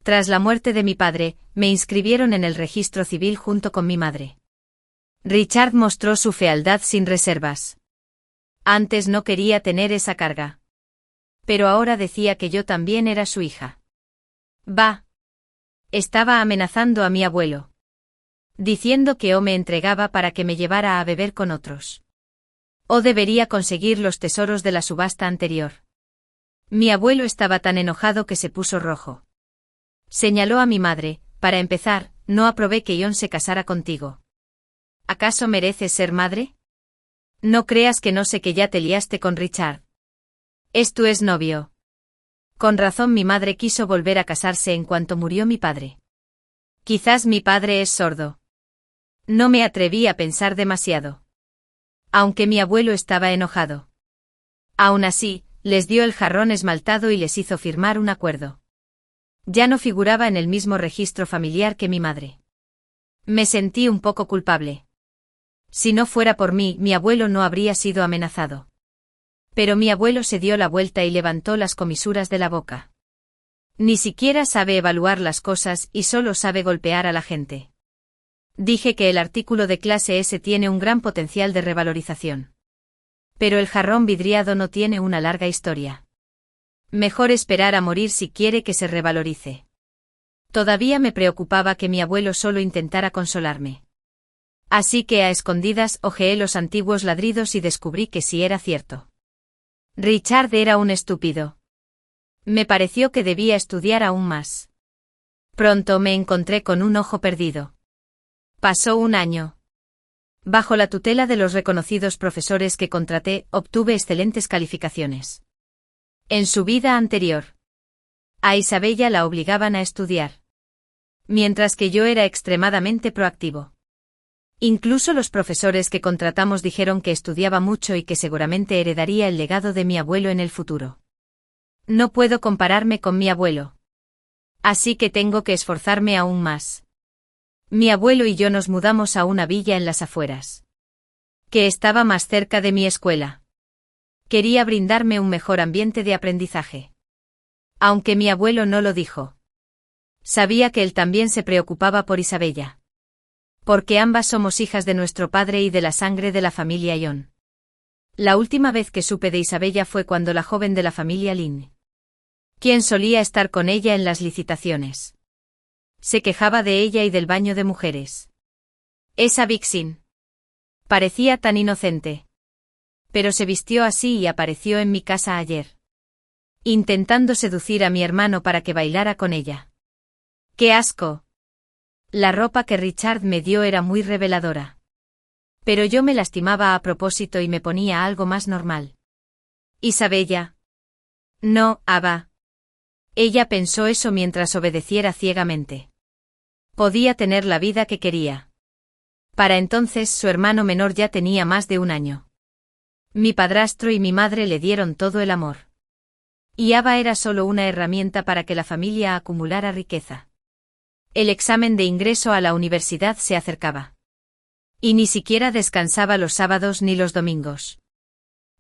S1: Tras la muerte de mi padre, me inscribieron en el registro civil junto con mi madre. Richard mostró su fealdad sin reservas. Antes no quería tener esa carga. Pero ahora decía que yo también era su hija. Bah. Estaba amenazando a mi abuelo. Diciendo que o me entregaba para que me llevara a beber con otros. O debería conseguir los tesoros de la subasta anterior. Mi abuelo estaba tan enojado que se puso rojo. Señaló a mi madre: para empezar, no aprobé que John se casara contigo. ¿Acaso mereces ser madre? No creas que no sé que ya te liaste con Richard. Es tu exnovio. Con razón mi madre quiso volver a casarse en cuanto murió mi padre. Quizás mi padre es sordo. No me atreví a pensar demasiado. Aunque mi abuelo estaba enojado. Aún así, les dio el jarrón esmaltado y les hizo firmar un acuerdo. Ya no figuraba en el mismo registro familiar que mi madre. Me sentí un poco culpable. Si no fuera por mí, mi abuelo no habría sido amenazado. Pero mi abuelo se dio la vuelta y levantó las comisuras de la boca. Ni siquiera sabe evaluar las cosas y solo sabe golpear a la gente. Dije que el artículo de clase S tiene un gran potencial de revalorización. Pero el jarrón vidriado no tiene una larga historia. Mejor esperar a morir si quiere que se revalorice. Todavía me preocupaba que mi abuelo solo intentara consolarme. Así que a escondidas hojeé los antiguos ladridos y descubrí que sí era cierto. Richard era un estúpido. Me pareció que debía estudiar aún más. Pronto me encontré con un ojo perdido. Pasó un año. Bajo la tutela de los reconocidos profesores que contraté, obtuve excelentes calificaciones. En su vida anterior, a Isabella la obligaban a estudiar. Mientras que yo era extremadamente proactivo. Incluso los profesores que contratamos dijeron que estudiaba mucho y que seguramente heredaría el legado de mi abuelo en el futuro. No puedo compararme con mi abuelo. Así que tengo que esforzarme aún más. Mi abuelo y yo nos mudamos a una villa en las afueras, que estaba más cerca de mi escuela. Quería brindarme un mejor ambiente de aprendizaje. Aunque mi abuelo no lo dijo. Sabía que él también se preocupaba por Isabella. Porque ambas somos hijas de nuestro padre y de la sangre de la familia John. La última vez que supe de Isabella fue cuando la joven de la familia Lynn, quien solía estar con ella en las licitaciones, se quejaba de ella y del baño de mujeres. Esa Vixen. Parecía tan inocente. Pero se vistió así y apareció en mi casa ayer. Intentando seducir a mi hermano para que bailara con ella. ¡Qué asco! La ropa que Richard me dio era muy reveladora. Pero yo me lastimaba a propósito y me ponía algo más normal. ¿Isabella? No, Ava. Ella pensó eso mientras obedeciera ciegamente. Podía tener la vida que quería. Para entonces su hermano menor ya tenía más de un año. Mi padrastro y mi madre le dieron todo el amor. Y Ava era solo una herramienta para que la familia acumulara riqueza. El examen de ingreso a la universidad se acercaba. Y ni siquiera descansaba los sábados ni los domingos.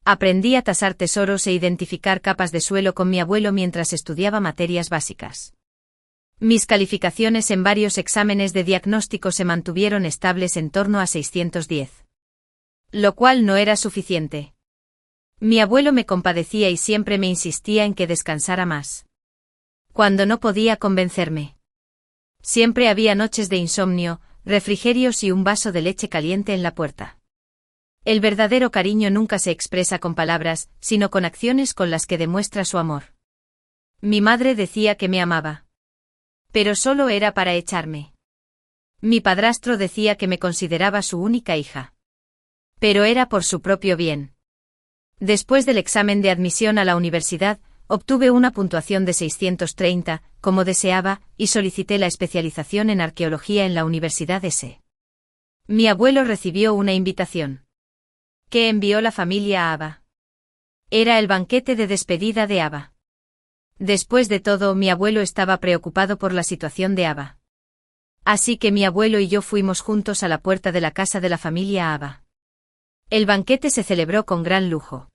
S1: Aprendí a tasar tesoros e identificar capas de suelo con mi abuelo mientras estudiaba materias básicas. Mis calificaciones en varios exámenes de diagnóstico se mantuvieron estables en torno a 610. Lo cual no era suficiente. Mi abuelo me compadecía y siempre me insistía en que descansara más. Cuando no podía convencerme. Siempre había noches de insomnio, refrigerios y un vaso de leche caliente en la puerta. El verdadero cariño nunca se expresa con palabras, sino con acciones con las que demuestra su amor. Mi madre decía que me amaba. Pero solo era para echarme. Mi padrastro decía que me consideraba su única hija. Pero era por su propio bien. Después del examen de admisión a la universidad, obtuve una puntuación de 630, como deseaba, y solicité la especialización en arqueología en la Universidad S. Mi abuelo recibió una invitación. ¿Qué envió la familia a Ava? Era el banquete de despedida de Ava. Después de todo, mi abuelo estaba preocupado por la situación de Ava. Así que mi abuelo y yo fuimos juntos a la puerta de la casa de la familia Ava. El banquete se celebró con gran lujo.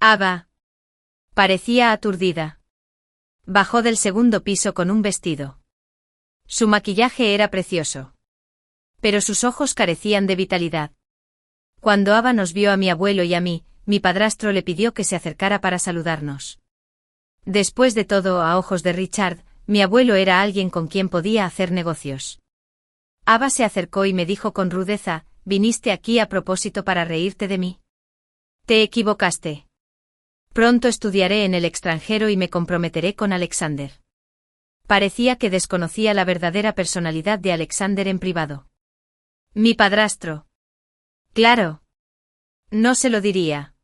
S1: Ava parecía aturdida. Bajó del segundo piso con un vestido. Su maquillaje era precioso. Pero sus ojos carecían de vitalidad. Cuando Ava nos vio a mi abuelo y a mí, mi padrastro le pidió que se acercara para saludarnos. Después de todo, a ojos de Richard, mi abuelo era alguien con quien podía hacer negocios. Ava se acercó y me dijo con rudeza: «¿Viniste aquí a propósito para reírte de mí? Te equivocaste. Pronto estudiaré en el extranjero y me comprometeré con Alexander». Parecía que desconocía la verdadera personalidad de Alexander en privado. Mi padrastro. Claro. No se lo diría.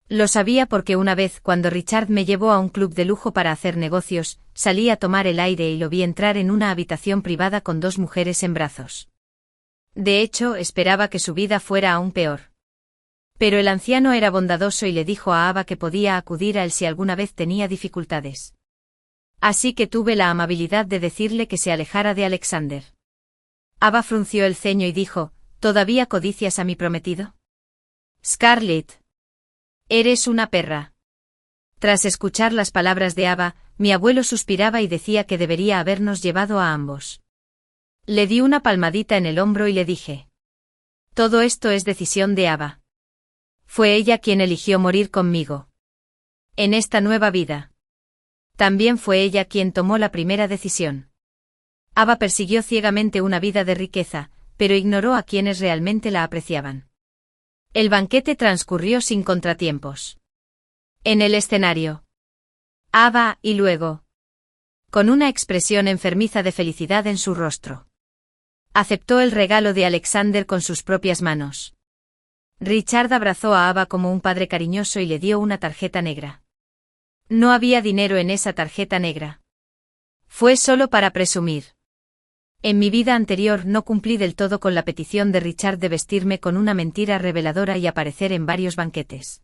S1: Lo sabía porque una vez, cuando Richard me llevó a un club de lujo para hacer negocios, salí a tomar el aire y lo vi entrar en una habitación privada con 2 mujeres en brazos. De hecho, esperaba que su vida fuera aún peor. Pero el anciano era bondadoso y le dijo a Ava que podía acudir a él si alguna vez tenía dificultades. Así que tuve la amabilidad de decirle que se alejara de Alexander. Ava frunció el ceño y dijo, ¿todavía codicias a mi prometido? Scarlett. Eres una perra. Tras escuchar las palabras de Ava, mi abuelo suspiraba y decía que debería habernos llevado a ambos. Le di una palmadita en el hombro y le dije. Todo esto es decisión de Ava. Fue ella quien eligió morir conmigo. En esta nueva vida. También fue ella quien tomó la primera decisión. Ava persiguió ciegamente una vida de riqueza, pero ignoró a quienes realmente la apreciaban. El banquete transcurrió sin contratiempos. En el escenario. Ava, y luego. Con una expresión enfermiza de felicidad en su rostro. Aceptó el regalo de Alexander con sus propias manos. Richard abrazó a Ava como un padre cariñoso y le dio una tarjeta negra. No había dinero en esa tarjeta negra. Fue solo para presumir. En mi vida anterior no cumplí del todo con la petición de Richard de vestirme con una mentira reveladora y aparecer en varios banquetes.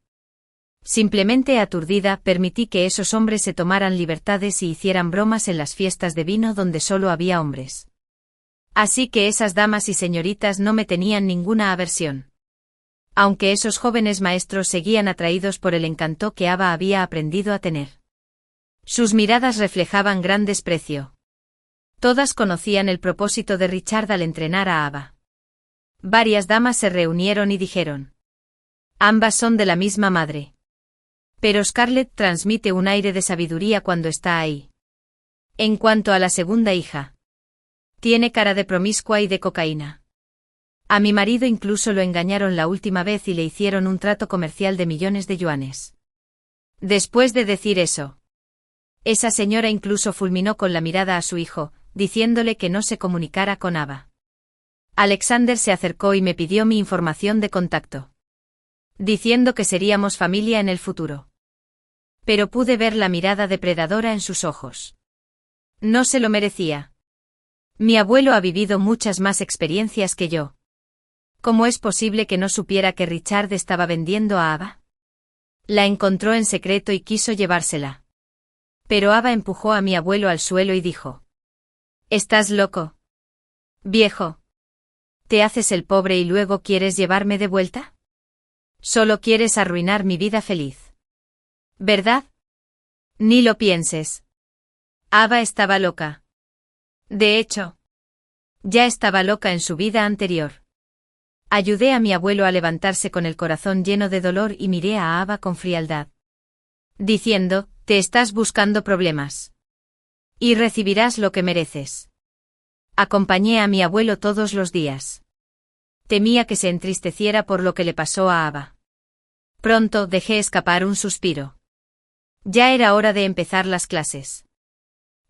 S1: Simplemente aturdida, permití que esos hombres se tomaran libertades y hicieran bromas en las fiestas de vino donde solo había hombres. Así que esas damas y señoritas no me tenían ninguna aversión. Aunque esos jóvenes maestros seguían atraídos por el encanto que Ava había aprendido a tener. Sus miradas reflejaban gran desprecio. Todas conocían el propósito de Richard al entrenar a Ava. Varias damas se reunieron y dijeron. Ambas son de la misma madre. Pero Scarlett transmite un aire de sabiduría cuando está ahí. En cuanto a la segunda hija. Tiene cara de promiscua y de cocaína. A mi marido incluso lo engañaron la última vez y le hicieron un trato comercial de millones de yuanes. Después de decir eso, esa señora incluso fulminó con la mirada a su hijo, diciéndole que no se comunicara con Ava. Alexander se acercó y me pidió mi información de contacto. Diciendo que seríamos familia en el futuro. Pero pude ver la mirada depredadora en sus ojos. No se lo merecía. Mi abuelo ha vivido muchas más experiencias que yo. ¿Cómo es posible que no supiera que Richard estaba vendiendo a Ava? La encontró en secreto y quiso llevársela. Pero Ava empujó a mi abuelo al suelo y dijo. ¿Estás loco? Viejo. ¿Te haces el pobre y luego quieres llevarme de vuelta? Solo quieres arruinar mi vida feliz. ¿Verdad? Ni lo pienses. Ava estaba loca. De hecho, ya estaba loca en su vida anterior. Ayudé a mi abuelo a levantarse con el corazón lleno de dolor y miré a Ava con frialdad. Diciendo, te estás buscando problemas. Y recibirás lo que mereces. Acompañé a mi abuelo todos los días. Temía que se entristeciera por lo que le pasó a Ava. Pronto dejé escapar un suspiro. Ya era hora de empezar las clases.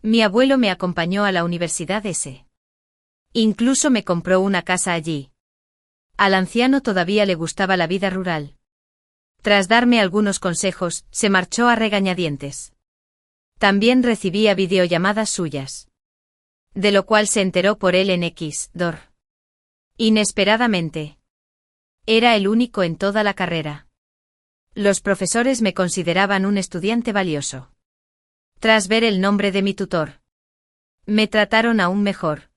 S1: Mi abuelo me acompañó a la Universidad S. Incluso me compró una casa allí. Al anciano todavía le gustaba la vida rural. Tras darme algunos consejos, se marchó a regañadientes. También recibía videollamadas suyas. De lo cual se enteró por él en X-Dor. Inesperadamente. Era el único en toda la carrera. Los profesores me consideraban un estudiante valioso. Tras ver el nombre de mi tutor, me trataron aún mejor.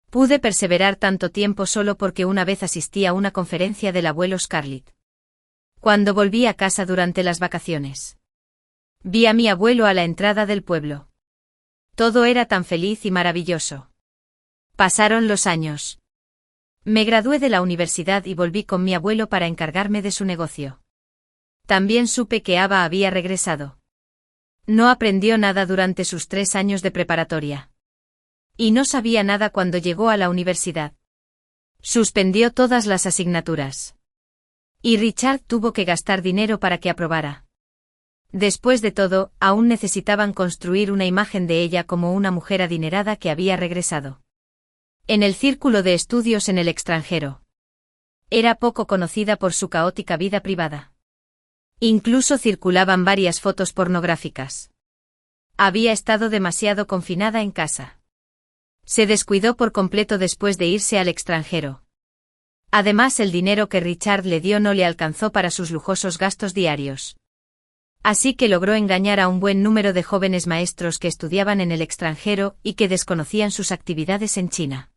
S1: Pude perseverar tanto tiempo solo porque una vez asistí a una conferencia del abuelo Scarlett. Cuando volví a casa durante las vacaciones, vi a mi abuelo a la entrada del pueblo. Todo era tan feliz y maravilloso. Pasaron los años. Me gradué de la universidad y volví con mi abuelo para encargarme de su negocio. También supe que Ava había regresado. No aprendió nada durante sus 3 años de preparatoria. Y no sabía nada cuando llegó a la universidad. Suspendió todas las asignaturas. Y Richard tuvo que gastar dinero para que aprobara. Después de todo, aún necesitaban construir una imagen de ella como una mujer adinerada que había regresado. En el círculo de estudios en el extranjero. Era poco conocida por su caótica vida privada. Incluso circulaban varias fotos pornográficas. Había estado demasiado confinada en casa. Se descuidó por completo después de irse al extranjero. Además, el dinero que Richard le dio no le alcanzó para sus lujosos gastos diarios. Así que logró engañar a un buen número de jóvenes maestros que estudiaban en el extranjero y que desconocían sus actividades en China.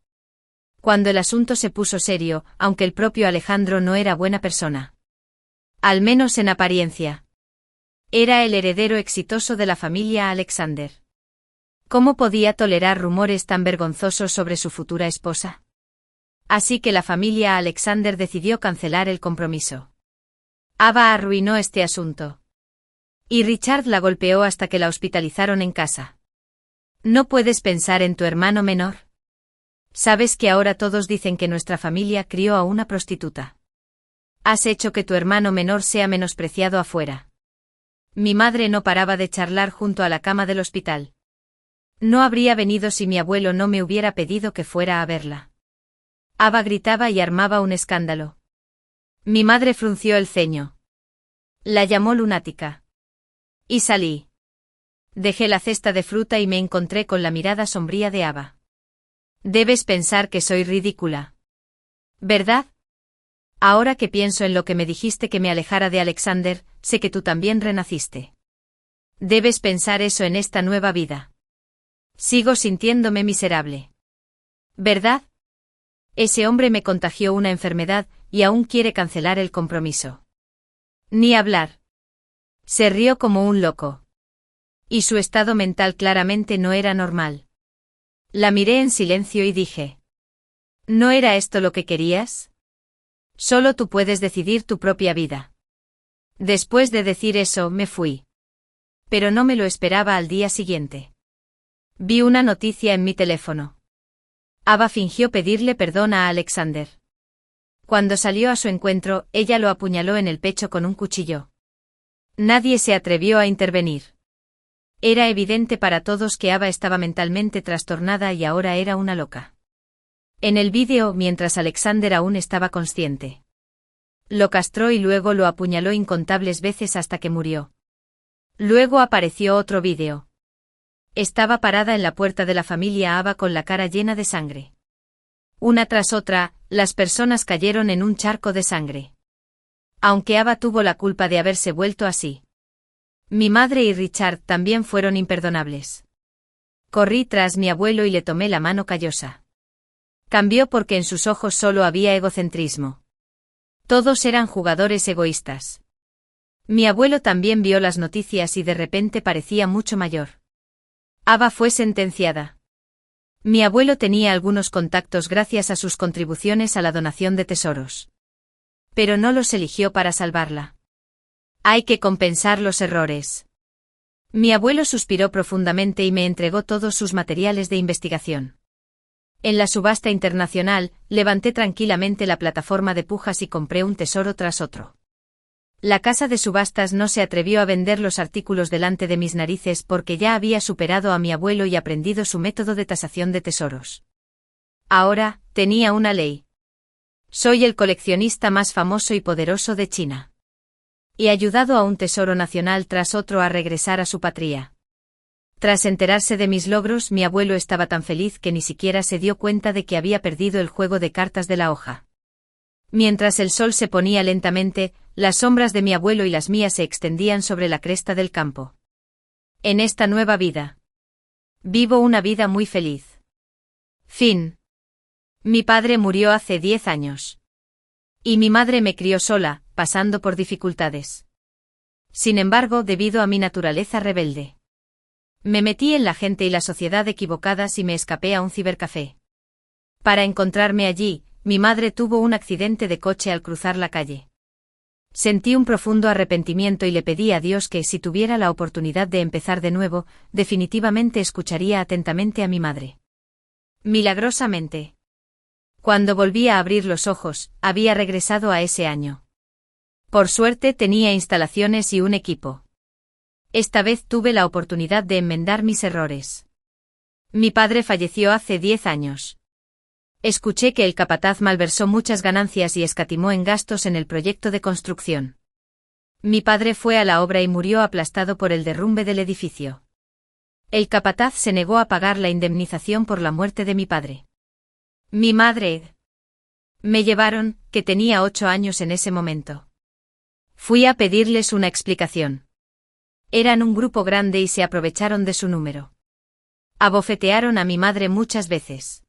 S1: Cuando el asunto se puso serio, aunque el propio Alejandro no era buena persona. Al menos en apariencia. Era el heredero exitoso de la familia Alexander. ¿Cómo podía tolerar rumores tan vergonzosos sobre su futura esposa? Así que la familia Alexander decidió cancelar el compromiso. Ava arruinó este asunto. Y Richard la golpeó hasta que la hospitalizaron en casa. ¿No puedes pensar en tu hermano menor? ¿Sabes que ahora todos dicen que nuestra familia crió a una prostituta? Has hecho que tu hermano menor sea menospreciado afuera. Mi madre no paraba de charlar junto a la cama del hospital. No habría venido si mi abuelo no me hubiera pedido que fuera a verla. Ava gritaba y armaba un escándalo. Mi madre frunció el ceño. La llamó lunática. Y salí. Dejé la cesta de fruta y me encontré con la mirada sombría de Ava. Debes pensar que soy ridícula. ¿Verdad? Ahora que pienso en lo que me dijiste que me alejara de Alexander, sé que tú también renaciste. Debes pensar eso en esta nueva vida. Sigo sintiéndome miserable. ¿Verdad? Ese hombre me contagió una enfermedad y aún quiere cancelar el compromiso. Ni hablar. Se rió como un loco. Y su estado mental claramente no era normal. La miré en silencio y dije: ¿no era esto lo que querías? Solo tú puedes decidir tu propia vida. Después de decir eso, me fui. Pero no me lo esperaba al día siguiente. Vi una noticia en mi teléfono. Ava fingió pedirle perdón a Alexander. Cuando salió a su encuentro, ella lo apuñaló en el pecho con un cuchillo. Nadie se atrevió a intervenir. Era evidente para todos que Ava estaba mentalmente trastornada y ahora era una loca. En el vídeo, mientras Alexander aún estaba consciente. Lo castró y luego lo apuñaló incontables veces hasta que murió. Luego apareció otro vídeo. Estaba parada en la puerta de la familia Ava con la cara llena de sangre. Una tras otra, las personas cayeron en un charco de sangre. Aunque Ava tuvo la culpa de haberse vuelto así. Mi madre y Richard también fueron imperdonables. Corrí tras mi abuelo y le tomé la mano callosa. Cambió porque en sus ojos solo había egocentrismo. Todos eran jugadores egoístas. Mi abuelo también vio las noticias y de repente parecía mucho mayor. Ava fue sentenciada. Mi abuelo tenía algunos contactos gracias a sus contribuciones a la donación de tesoros. Pero no los eligió para salvarla. Hay que compensar los errores. Mi abuelo suspiró profundamente y me entregó todos sus materiales de investigación. En la subasta internacional, levanté tranquilamente la plataforma de pujas y compré un tesoro tras otro. La casa de subastas no se atrevió a vender los artículos delante de mis narices porque ya había superado a mi abuelo y aprendido su método de tasación de tesoros. Ahora, tenía una ley. Soy el coleccionista más famoso y poderoso de China. He ayudado a un tesoro nacional tras otro a regresar a su patria. Tras enterarse de mis logros, mi abuelo estaba tan feliz que ni siquiera se dio cuenta de que había perdido el juego de cartas de la hoja. Mientras el sol se ponía lentamente, las sombras de mi abuelo y las mías se extendían sobre la cresta del campo. En esta nueva vida. Vivo una vida muy feliz. Fin. Mi padre murió hace 10 años. Y mi madre me crió sola, pasando por dificultades. Sin embargo, debido a mi naturaleza rebelde. Me metí en la gente y la sociedad equivocadas y me escapé a un cibercafé. Para encontrarme allí, mi madre tuvo un accidente de coche al cruzar la calle. Sentí un profundo arrepentimiento y le pedí a Dios que, si tuviera la oportunidad de empezar de nuevo, definitivamente escucharía atentamente a mi madre. Milagrosamente. Cuando volví a abrir los ojos, había regresado a ese año. Por suerte tenía instalaciones y un equipo. Esta vez tuve la oportunidad de enmendar mis errores. Mi padre falleció hace 10 años. Escuché que el capataz malversó muchas ganancias y escatimó en gastos en el proyecto de construcción. Mi padre fue a la obra y murió aplastado por el derrumbe del edificio. El capataz se negó a pagar la indemnización por la muerte de mi padre. Mi madre. Me llevaron, que tenía 8 años en ese momento. Fui a pedirles una explicación. Eran un grupo grande y se aprovecharon de su número. Abofetearon a mi madre muchas veces.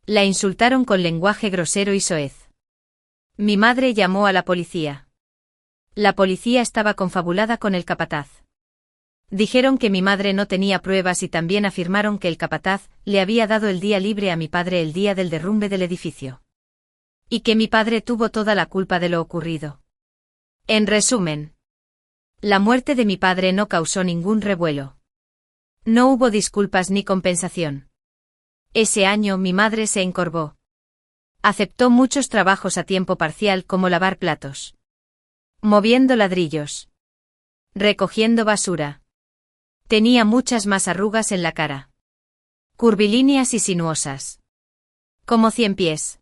S1: La insultaron con lenguaje grosero y soez. Mi madre llamó a la policía. La policía estaba confabulada con el capataz. Dijeron que mi madre no tenía pruebas y también afirmaron que el capataz le había dado el día libre a mi padre el día del derrumbe del edificio. Y que mi padre tuvo toda la culpa de lo ocurrido. En resumen, la muerte de mi padre no causó ningún revuelo. No hubo disculpas ni compensación. Ese año mi madre se encorvó. Aceptó muchos trabajos a tiempo parcial como lavar platos, moviendo ladrillos, recogiendo basura. Tenía muchas más arrugas en la cara, curvilíneas y sinuosas, como 100 pies.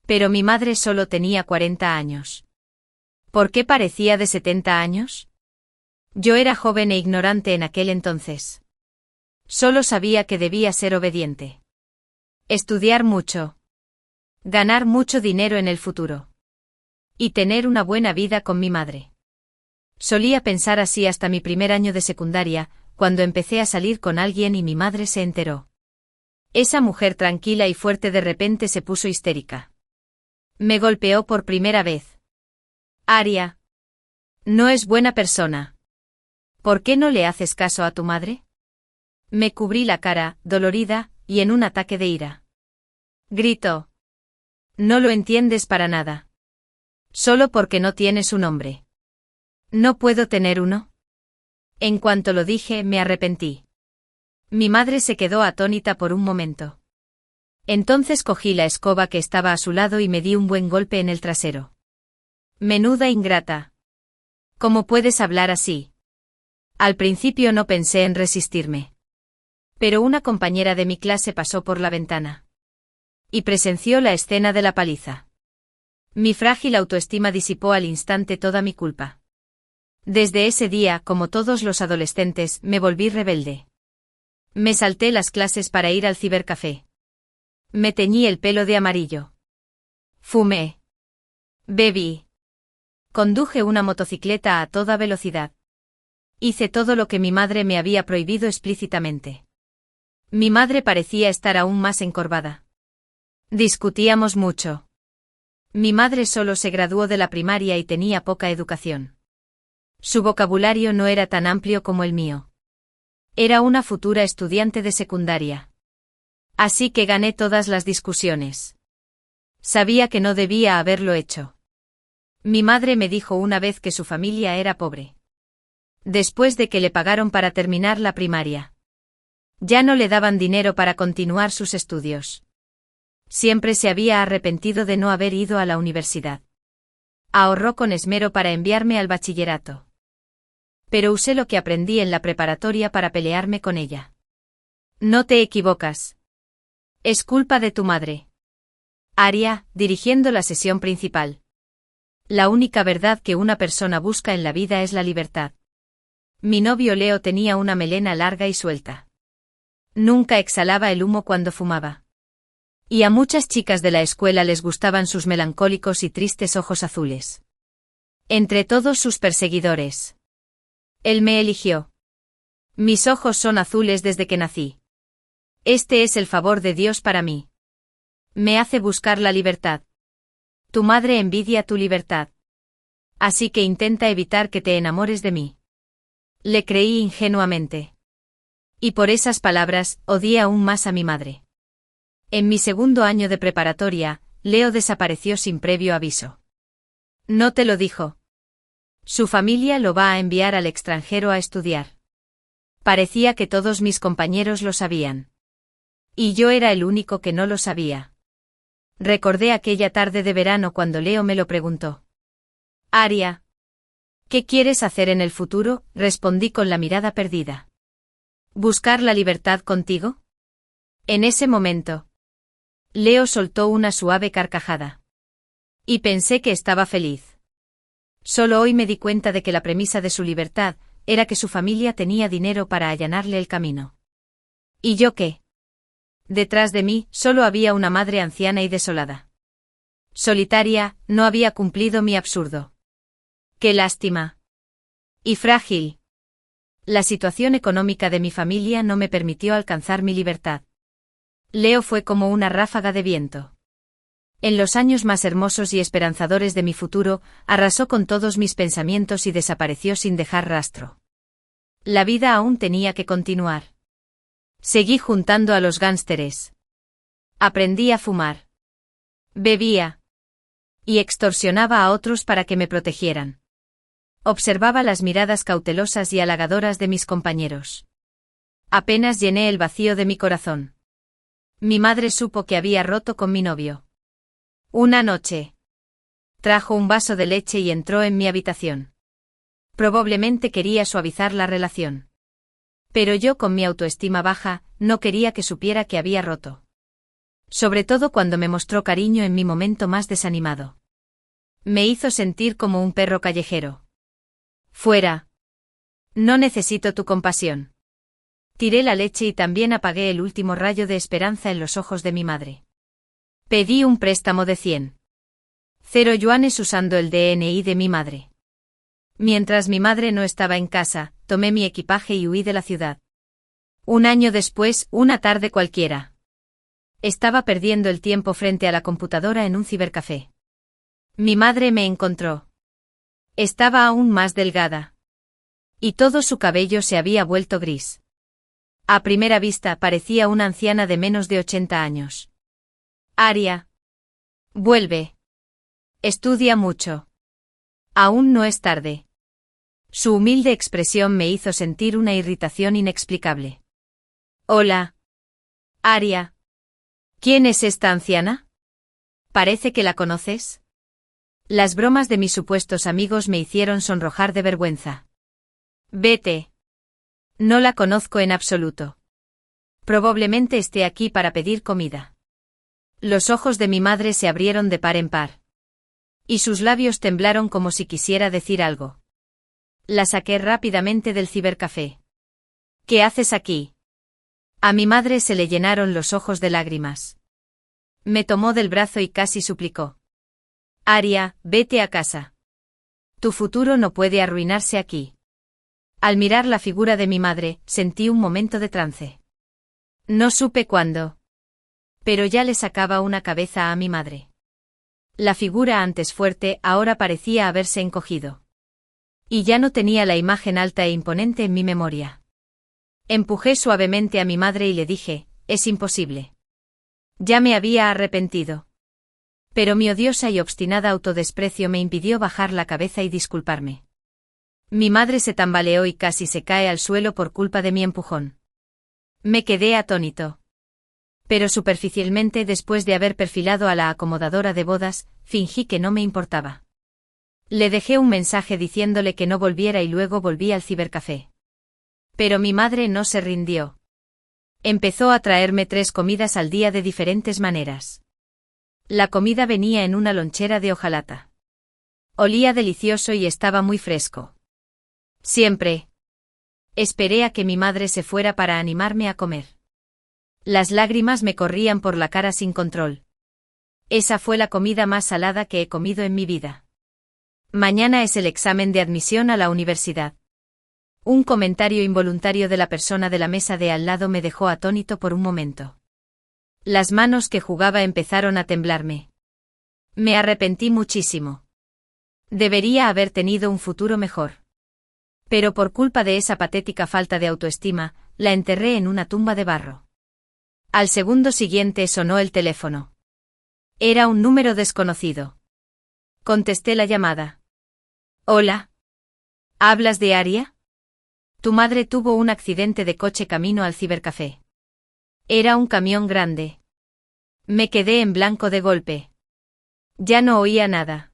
S1: Pero mi madre solo tenía 40 años. ¿Por qué parecía de 70 años? Yo era joven e ignorante en aquel entonces. Solo sabía que debía ser obediente. Estudiar mucho. Ganar mucho dinero en el futuro. Y tener una buena vida con mi madre. Solía pensar así hasta mi primer año de secundaria, cuando empecé a salir con alguien y mi madre se enteró. Esa mujer tranquila y fuerte de repente se puso histérica. Me golpeó por primera vez. Aria. No es buena persona. ¿Por qué no le haces caso a tu madre? Me cubrí la cara, dolorida, y en un ataque de ira. Gritó. No lo entiendes para nada. Solo porque no tienes un hombre. ¿No puedo tener uno? En cuanto lo dije, me arrepentí. Mi madre se quedó atónita por un momento. Entonces cogí la escoba que estaba a su lado y me di un buen golpe en el trasero. Menuda ingrata. ¿Cómo puedes hablar así? Al principio no pensé en resistirme. Pero una compañera de mi clase pasó por la ventana. Y presenció la escena de la paliza. Mi frágil autoestima disipó al instante toda mi culpa. Desde ese día, como todos los adolescentes, me volví rebelde. Me salté las clases para ir al cibercafé. Me teñí el pelo de amarillo. Fumé. Bebí. Conduje una motocicleta a toda velocidad. Hice todo lo que mi madre me había prohibido explícitamente. Mi madre parecía estar aún más encorvada. Discutíamos mucho. Mi madre solo se graduó de la primaria y tenía poca educación. Su vocabulario no era tan amplio como el mío. Era una futura estudiante de secundaria. Así que gané todas las discusiones. Sabía que no debía haberlo hecho. Mi madre me dijo una vez que su familia era pobre. Después de que le pagaron para terminar la primaria. Ya no le daban dinero para continuar sus estudios. Siempre se había arrepentido de no haber ido a la universidad. Ahorró con esmero para enviarme al bachillerato. Pero usé lo que aprendí en la preparatoria para pelearme con ella. No te equivocas. Es culpa de tu madre. Aria, dirigiendo la sesión principal. La única verdad que una persona busca en la vida es la libertad. Mi novio Leo tenía una melena larga y suelta. Nunca exhalaba el humo cuando fumaba. Y a muchas chicas de la escuela les gustaban sus melancólicos y tristes ojos azules. Entre todos sus perseguidores. Él me eligió. Mis ojos son azules desde que nací. Este es el favor de Dios para mí. Me hace buscar la libertad. Tu madre envidia tu libertad. Así que intenta evitar que te enamores de mí. Le creí ingenuamente. Y por esas palabras, odié aún más a mi madre. En mi segundo año de preparatoria, Leo desapareció sin previo aviso. No te lo dijo. Su familia lo va a enviar al extranjero a estudiar. Parecía que todos mis compañeros lo sabían. Y yo era el único que no lo sabía. Recordé aquella tarde de verano cuando Leo me lo preguntó. Aria. ¿Qué quieres hacer en el futuro?, respondí con la mirada perdida. ¿Buscar la libertad contigo? En ese momento, Leo soltó una suave carcajada. Y pensé que estaba feliz. Solo hoy me di cuenta de que la premisa de su libertad era que su familia tenía dinero para allanarle el camino. ¿Y yo qué? Detrás de mí solo había una madre anciana y desolada. Solitaria, no había cumplido mi absurdo. ¡Qué lástima! Y frágil. La situación económica de mi familia no me permitió alcanzar mi libertad. Leo fue como una ráfaga de viento. En los años más hermosos y esperanzadores de mi futuro, arrasó con todos mis pensamientos y desapareció sin dejar rastro. La vida aún tenía que continuar. Seguí juntando a los gánsteres. Aprendí a fumar. Bebía. Y extorsionaba a otros para que me protegieran. Observaba las miradas cautelosas y halagadoras de mis compañeros. Apenas llené el vacío de mi corazón. Mi madre supo que había roto con mi novio. Una noche, trajo un vaso de leche y entró en mi habitación. Probablemente quería suavizar la relación. Pero yo, con mi autoestima baja, no quería que supiera que había roto. Sobre todo cuando me mostró cariño en mi momento más desanimado. Me hizo sentir como un perro callejero. Fuera. No necesito tu compasión. Tiré la leche y también apagué el último rayo de esperanza en los ojos de mi madre. Pedí un préstamo de 100 yuanes usando el DNI de mi madre. Mientras mi madre no estaba en casa, tomé mi equipaje y huí de la ciudad. Un año después, una tarde cualquiera. Estaba perdiendo el tiempo frente a la computadora en un cibercafé. Mi madre me encontró. Estaba aún más delgada. Y todo su cabello se había vuelto gris. A primera vista parecía una anciana de menos de 80 años. Aria. Vuelve. Estudia mucho. Aún no es tarde. Su humilde expresión me hizo sentir una irritación inexplicable. Hola. Aria. ¿Quién es esta anciana? Parece que la conoces. Las bromas de mis supuestos amigos me hicieron sonrojar de vergüenza. Vete. No la conozco en absoluto. Probablemente esté aquí para pedir comida. Los ojos de mi madre se abrieron de par en par. Y sus labios temblaron como si quisiera decir algo. La saqué rápidamente del cibercafé. ¿Qué haces aquí? A mi madre se le llenaron los ojos de lágrimas. Me tomó del brazo y casi suplicó. Aria, vete a casa. Tu futuro no puede arruinarse aquí. Al mirar la figura de mi madre, sentí un momento de trance. No supe cuándo. Pero ya le sacaba una cabeza a mi madre. La figura antes fuerte ahora parecía haberse encogido. Y ya no tenía la imagen alta e imponente en mi memoria. Empujé suavemente a mi madre y le dije, es imposible. Ya me había arrepentido. Pero mi odiosa y obstinada autodesprecio me impidió bajar la cabeza y disculparme. Mi madre se tambaleó y casi se cae al suelo por culpa de mi empujón. Me quedé atónito. Pero superficialmente, después de haber perfilado a la acomodadora de bodas, fingí que no me importaba. Le dejé un mensaje diciéndole que no volviera y luego volví al cibercafé. Pero mi madre no se rindió. Empezó a traerme 3 comidas al día de diferentes maneras. La comida venía en una lonchera de hojalata. Olía delicioso y estaba muy fresco. Siempre. Esperé a que mi madre se fuera para animarme a comer. Las lágrimas me corrían por la cara sin control. Esa fue la comida más salada que he comido en mi vida. Mañana es el examen de admisión a la universidad. Un comentario involuntario de la persona de la mesa de al lado me dejó atónito por un momento. Las manos que jugaba empezaron a temblarme. Me arrepentí muchísimo. Debería haber tenido un futuro mejor. Pero por culpa de esa patética falta de autoestima, la enterré en una tumba de barro. Al segundo siguiente sonó el teléfono. Era un número desconocido. Contesté la llamada. Hola. ¿Hablas de Aria? Tu madre tuvo un accidente de coche camino al cibercafé. Era un camión grande. Me quedé en blanco de golpe. Ya no oía nada.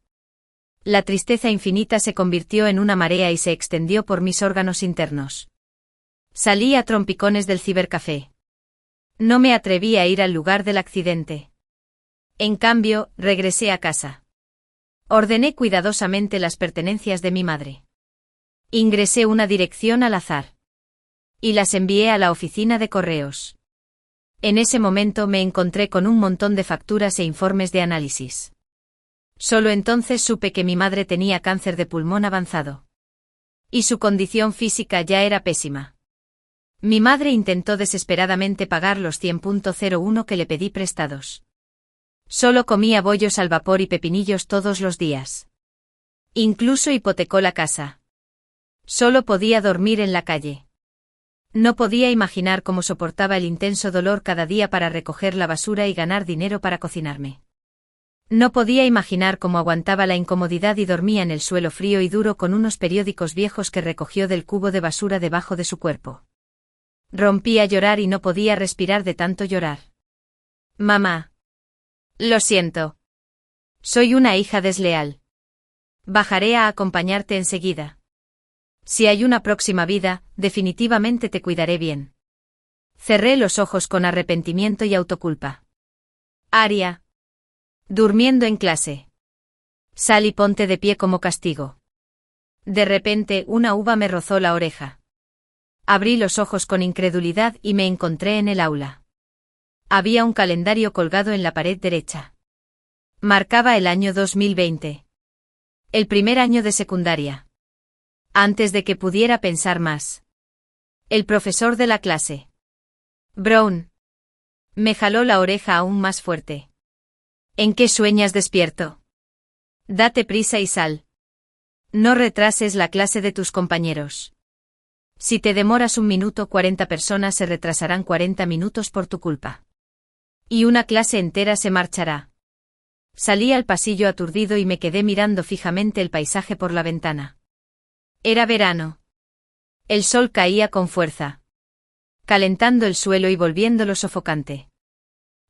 S1: La tristeza infinita se convirtió en una marea y se extendió por mis órganos internos. Salí a trompicones del cibercafé. No me atreví a ir al lugar del accidente. En cambio, regresé a casa. Ordené cuidadosamente las pertenencias de mi madre. Ingresé una dirección al azar. Y las envié a la oficina de correos. En ese momento me encontré con un montón de facturas e informes de análisis. Solo entonces supe que mi madre tenía cáncer de pulmón avanzado. Y su condición física ya era pésima. Mi madre intentó desesperadamente pagar los 100.01 que le pedí prestados. Solo comía bollos al vapor y pepinillos todos los días. Incluso hipotecó la casa. Solo podía dormir en la calle. No podía imaginar cómo soportaba el intenso dolor cada día para recoger la basura y ganar dinero para cocinarme. No podía imaginar cómo aguantaba la incomodidad y dormía en el suelo frío y duro con unos periódicos viejos que recogió del cubo de basura debajo de su cuerpo. Rompí a llorar y no podía respirar de tanto llorar. Mamá. Lo siento. Soy una hija desleal. Bajaré a acompañarte enseguida. Si hay una próxima vida, definitivamente te cuidaré bien. Cerré los ojos con arrepentimiento y autoculpa. Aria. Durmiendo en clase. Sal y ponte de pie como castigo. De repente, una uva me rozó la oreja. Abrí los ojos con incredulidad y me encontré en el aula. Había un calendario colgado en la pared derecha. Marcaba el año 2020. El primer año de secundaria. Antes de que pudiera pensar más. El profesor de la clase. Brown. Me jaló la oreja aún más fuerte. ¿En qué sueñas despierto? Date prisa y sal. No retrases la clase de tus compañeros. Si te demoras un minuto, 40 personas se retrasarán 40 minutos por tu culpa. Y una clase entera se marchará. Salí al pasillo aturdido y me quedé mirando fijamente el paisaje por la ventana. Era verano. El sol caía con fuerza, calentando el suelo y volviéndolo sofocante.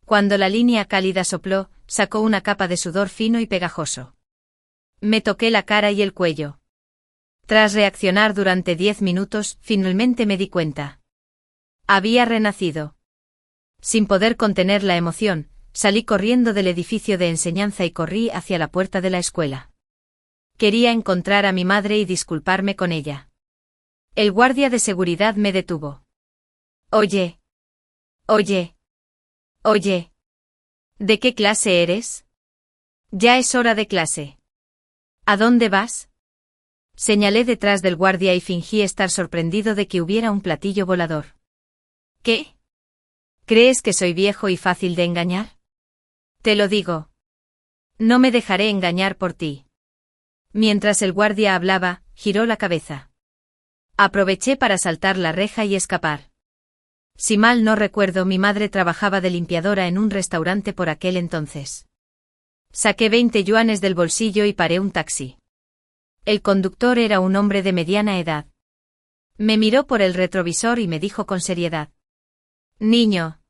S1: Cuando la línea cálida sopló, sacó una capa de sudor fino y pegajoso. Me toqué la cara y el cuello. Tras reaccionar durante 10 minutos, finalmente me di cuenta. Había renacido. Sin poder contener la emoción, salí corriendo del edificio de enseñanza y corrí hacia la puerta de la escuela. Quería encontrar a mi madre y disculparme con ella. El guardia de seguridad me detuvo. Oye. Oye. Oye. ¿De qué clase eres? Ya es hora de clase. ¿A dónde vas? Señalé detrás del guardia y fingí estar sorprendido de que hubiera un platillo volador. ¿Qué? ¿Crees que soy viejo y fácil de engañar? Te lo digo. No me dejaré engañar por ti. Mientras el guardia hablaba, giró la cabeza. Aproveché para saltar la reja y escapar. Si mal no recuerdo, mi madre trabajaba de limpiadora en un restaurante por aquel entonces. Saqué 20 yuanes del bolsillo y paré un taxi. El conductor era un hombre de mediana edad. Me miró por el retrovisor y me dijo con seriedad. Niño.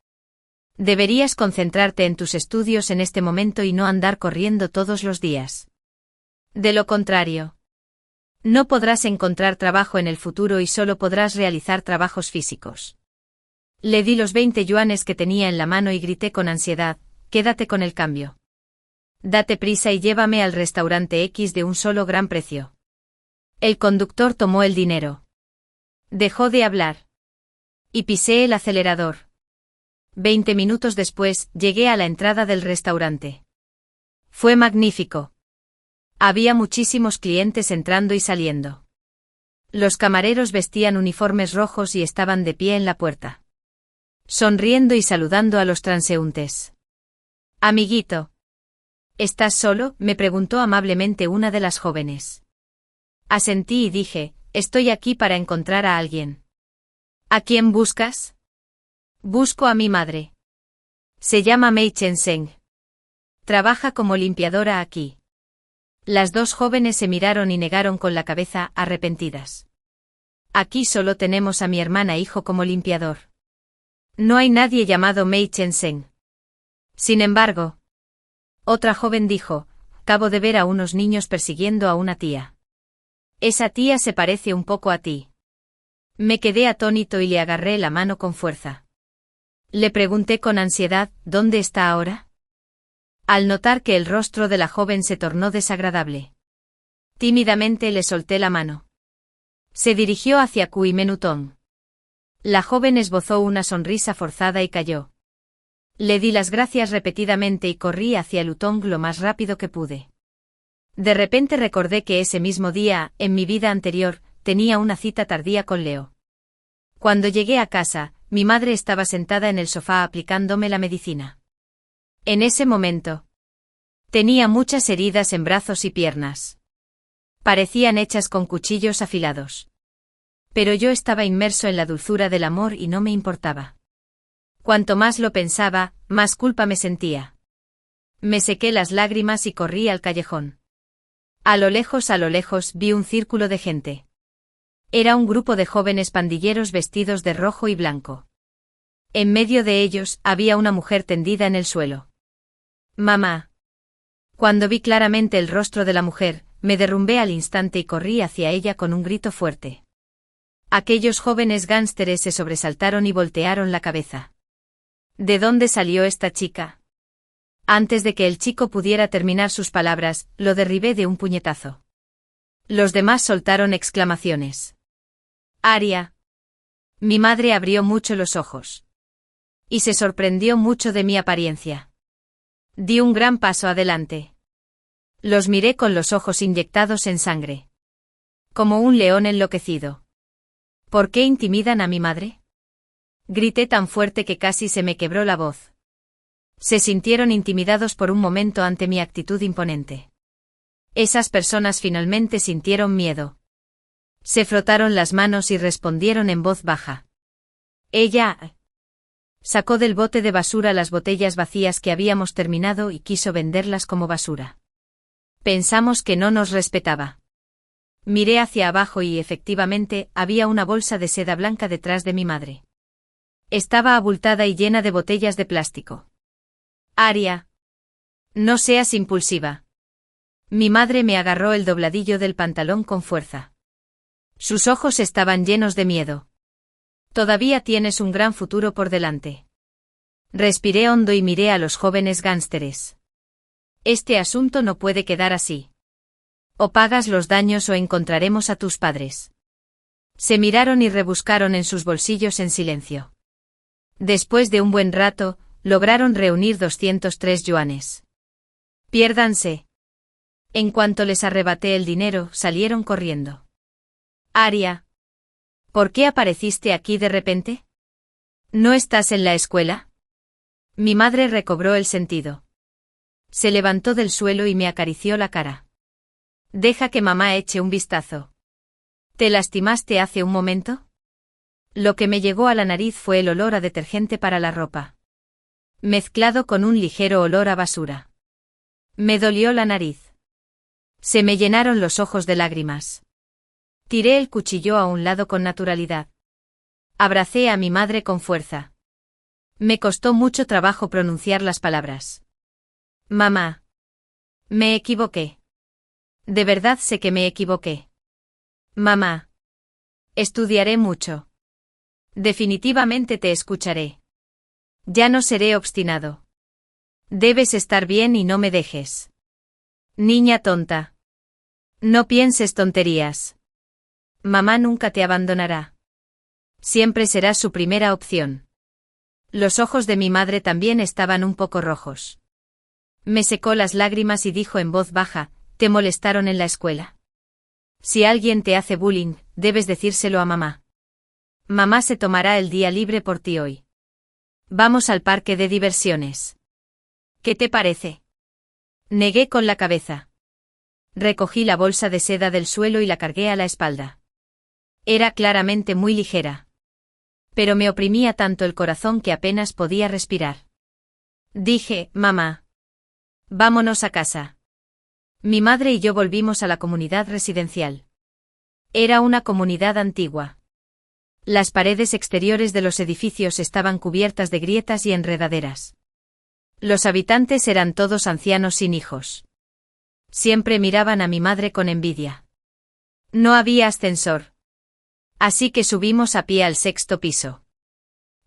S1: Deberías concentrarte en tus estudios en este momento y no andar corriendo todos los días. De lo contrario, no podrás encontrar trabajo en el futuro y solo podrás realizar trabajos físicos. Le di los 20 yuanes que tenía en la mano y grité con ansiedad, quédate con el cambio. Date prisa y llévame al restaurante X de un solo gran precio. El conductor tomó el dinero. Dejó de hablar. Y pisé el acelerador. 20 minutos después, llegué a la entrada del restaurante. Fue magnífico. Había muchísimos clientes entrando y saliendo. Los camareros vestían uniformes rojos y estaban de pie en la puerta, sonriendo y saludando a los transeúntes. Amiguito. ¿Estás solo?, me preguntó amablemente una de las jóvenes. Asentí y dije, estoy aquí para encontrar a alguien. ¿A quién buscas? Busco a mi madre. Se llama Mei Chen-seng. Trabaja como limpiadora aquí. Las dos jóvenes se miraron y negaron con la cabeza, arrepentidas. Aquí solo tenemos a mi hermana hijo como limpiador. No hay nadie llamado Mei Chen-seng. Sin embargo, otra joven dijo, acabo de ver a unos niños persiguiendo a una tía. Esa tía se parece un poco a ti. Me quedé atónito y le agarré la mano con fuerza. Le pregunté con ansiedad, ¿dónde está ahora? Al notar que el rostro de la joven se tornó desagradable. Tímidamente le solté la mano. Se dirigió hacia Cui Menutón. La joven esbozó una sonrisa forzada y cayó. Le di las gracias repetidamente y corrí hacia el Utong lo más rápido que pude. De repente recordé que ese mismo día, en mi vida anterior, tenía una cita tardía con Leo. Cuando llegué a casa, mi madre estaba sentada en el sofá aplicándome la medicina. En ese momento, tenía muchas heridas en brazos y piernas. Parecían hechas con cuchillos afilados. Pero yo estaba inmerso en la dulzura del amor y no me importaba. Cuanto más lo pensaba, más culpa me sentía. Me sequé las lágrimas y corrí al callejón. A lo lejos, vi un círculo de gente. Era un grupo de jóvenes pandilleros vestidos de rojo y blanco. En medio de ellos, había una mujer tendida en el suelo. Mamá. Cuando vi claramente el rostro de la mujer, me derrumbé al instante y corrí hacia ella con un grito fuerte. Aquellos jóvenes gánsteres se sobresaltaron y voltearon la cabeza. ¿De dónde salió esta chica? Antes de que el chico pudiera terminar sus palabras, lo derribé de un puñetazo. Los demás soltaron exclamaciones. Aria. Mi madre abrió mucho los ojos. Y se sorprendió mucho de mi apariencia. Di un gran paso adelante. Los miré con los ojos inyectados en sangre. Como un león enloquecido. ¿Por qué intimidan a mi madre? Grité tan fuerte que casi se me quebró la voz. Se sintieron intimidados por un momento ante mi actitud imponente. Esas personas finalmente sintieron miedo. Se frotaron las manos y respondieron en voz baja. Ella sacó del bote de basura las botellas vacías que habíamos terminado y quiso venderlas como basura. Pensamos que no nos respetaba. Miré hacia abajo y efectivamente había una bolsa de seda blanca detrás de mi madre. Estaba abultada y llena de botellas de plástico. Aria. No seas impulsiva. Mi madre me agarró el dobladillo del pantalón con fuerza. Sus ojos estaban llenos de miedo. Todavía tienes un gran futuro por delante. Respiré hondo y miré a los jóvenes gánsteres. Este asunto no puede quedar así. O pagas los daños o encontraremos a tus padres. Se miraron y rebuscaron en sus bolsillos en silencio. Después de un buen rato, lograron reunir 203 yuanes. Piérdanse. En cuanto les arrebaté el dinero, salieron corriendo. Aria. ¿Por qué apareciste aquí de repente? ¿No estás en la escuela? Mi madre recobró el sentido. Se levantó del suelo y me acarició la cara. Deja que mamá eche un vistazo. ¿Te lastimaste hace un momento? Lo que me llegó a la nariz fue el olor a detergente para la ropa. Mezclado con un ligero olor a basura. Me dolió la nariz. Se me llenaron los ojos de lágrimas. Tiré el cuchillo a un lado con naturalidad. Abracé a mi madre con fuerza. Me costó mucho trabajo pronunciar las palabras. Mamá. Me equivoqué. De verdad sé que me equivoqué. Mamá. Estudiaré mucho. Definitivamente te escucharé. Ya no seré obstinado. Debes estar bien y no me dejes. Niña tonta. No pienses tonterías. Mamá nunca te abandonará. Siempre serás su primera opción. Los ojos de mi madre también estaban un poco rojos. Me secó las lágrimas y dijo en voz baja, ¿te molestaron en la escuela? Si alguien te hace bullying, debes decírselo a mamá. Mamá se tomará el día libre por ti hoy. Vamos al parque de diversiones. ¿Qué te parece? Negué con la cabeza. Recogí la bolsa de seda del suelo y la cargué a la espalda. Era claramente muy ligera. Pero me oprimía tanto el corazón que apenas podía respirar. Dije, mamá. Vámonos a casa. Mi madre y yo volvimos a la comunidad residencial. Era una comunidad antigua. Las paredes exteriores de los edificios estaban cubiertas de grietas y enredaderas. Los habitantes eran todos ancianos sin hijos. Siempre miraban a mi madre con envidia. No había ascensor. Así que subimos a pie al 6.º piso.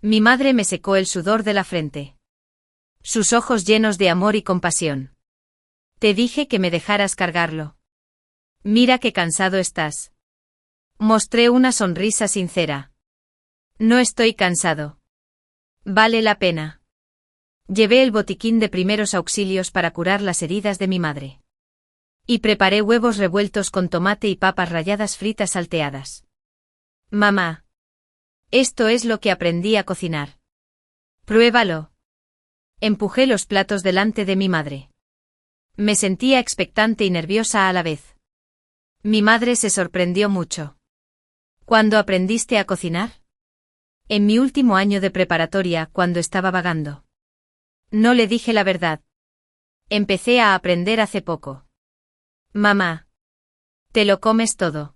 S1: Mi madre me secó el sudor de la frente. Sus ojos llenos de amor y compasión. Te dije que me dejaras cargarlo. Mira qué cansado estás. Mostré una sonrisa sincera. No estoy cansado. Vale la pena. Llevé el botiquín de primeros auxilios para curar las heridas de mi madre. Y preparé huevos revueltos con tomate y papas ralladas fritas salteadas. Mamá. Esto es lo que aprendí a cocinar. Pruébalo. Empujé los platos delante de mi madre. Me sentía expectante y nerviosa a la vez. Mi madre se sorprendió mucho. ¿Cuándo aprendiste a cocinar? En mi último año de preparatoria, cuando estaba vagando. No le dije la verdad. Empecé a aprender hace poco. Mamá. Te lo comes todo.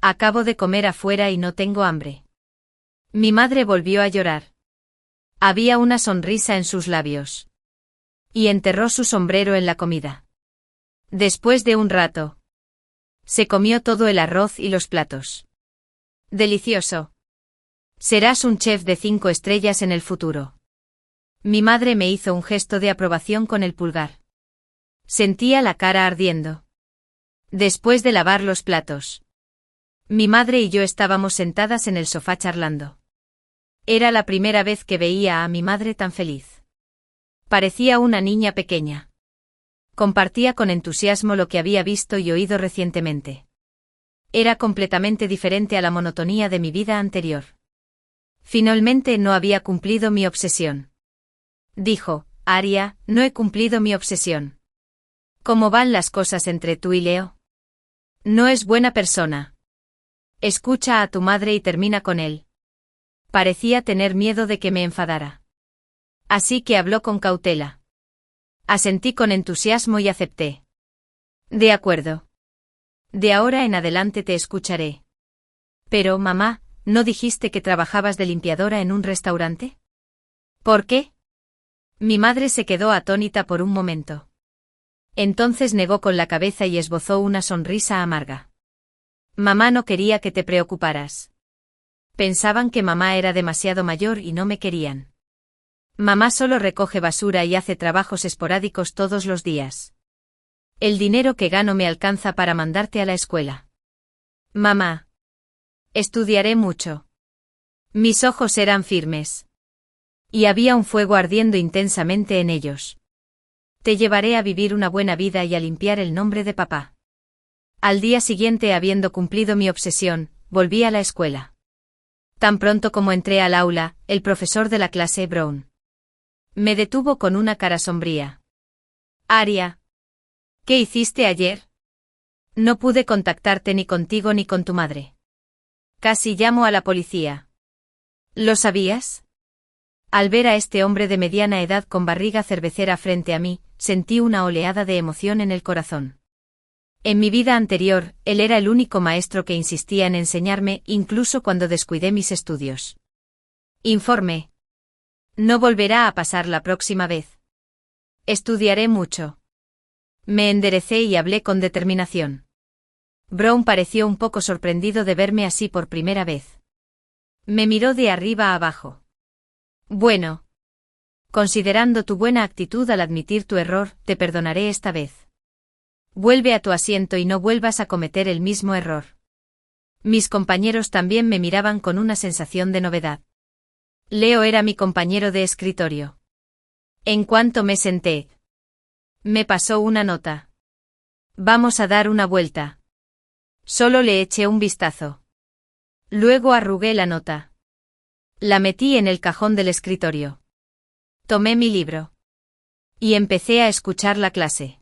S1: Acabo de comer afuera y no tengo hambre. Mi madre volvió a llorar. Había una sonrisa en sus labios. Y enterró su sombrero en la comida. Después de un rato, se comió todo el arroz y los platos. Delicioso. Serás un chef de 5 estrellas en el futuro. Mi madre me hizo un gesto de aprobación con el pulgar. Sentía la cara ardiendo. Después de lavar los platos, mi madre y yo estábamos sentadas en el sofá charlando. Era la primera vez que veía a mi madre tan feliz. Parecía una niña pequeña. Compartía con entusiasmo lo que había visto y oído recientemente. Era completamente diferente a la monotonía de mi vida anterior. Finalmente no había cumplido mi obsesión. Dijo, Aria, no he cumplido mi obsesión. ¿Cómo van las cosas entre tú y Leo? No es buena persona. Escucha a tu madre y termina con él. Parecía tener miedo de que me enfadara. Así que habló con cautela. Asentí con entusiasmo y acepté. De acuerdo. De ahora en adelante te escucharé. Pero, mamá, ¿no dijiste que trabajabas de limpiadora en un restaurante? ¿Por qué? Mi madre se quedó atónita por un momento. Entonces negó con la cabeza y esbozó una sonrisa amarga. Mamá no quería que te preocuparas. Pensaban que mamá era demasiado mayor y no me querían. Mamá solo recoge basura y hace trabajos esporádicos todos los días. El dinero que gano me alcanza para mandarte a la escuela. Mamá. Estudiaré mucho. Mis ojos eran firmes. Y había un fuego ardiendo intensamente en ellos. Te llevaré a vivir una buena vida y a limpiar el nombre de papá. Al día siguiente, habiendo cumplido mi obsesión, volví a la escuela. Tan pronto como entré al aula, el profesor de la clase, Brown, me detuvo con una cara sombría. Aria. ¿Qué hiciste ayer? No pude contactarte ni contigo ni con tu madre. Casi llamo a la policía. ¿Lo sabías? Al ver a este hombre de mediana edad con barriga cervecera frente a mí, sentí una oleada de emoción en el corazón. En mi vida anterior, él era el único maestro que insistía en enseñarme, incluso cuando descuidé mis estudios. Informe. No volverá a pasar la próxima vez. Estudiaré mucho. Me enderecé y hablé con determinación. Brown pareció un poco sorprendido de verme así por primera vez. Me miró de arriba a abajo. Bueno. Considerando tu buena actitud al admitir tu error, te perdonaré esta vez. Vuelve a tu asiento y no vuelvas a cometer el mismo error. Mis compañeros también me miraban con una sensación de novedad. Leo era mi compañero de escritorio. En cuanto me senté, me pasó una nota. Vamos a dar una vuelta. Solo le eché un vistazo. Luego arrugué la nota. La metí en el cajón del escritorio. Tomé mi libro. Y empecé a escuchar la clase.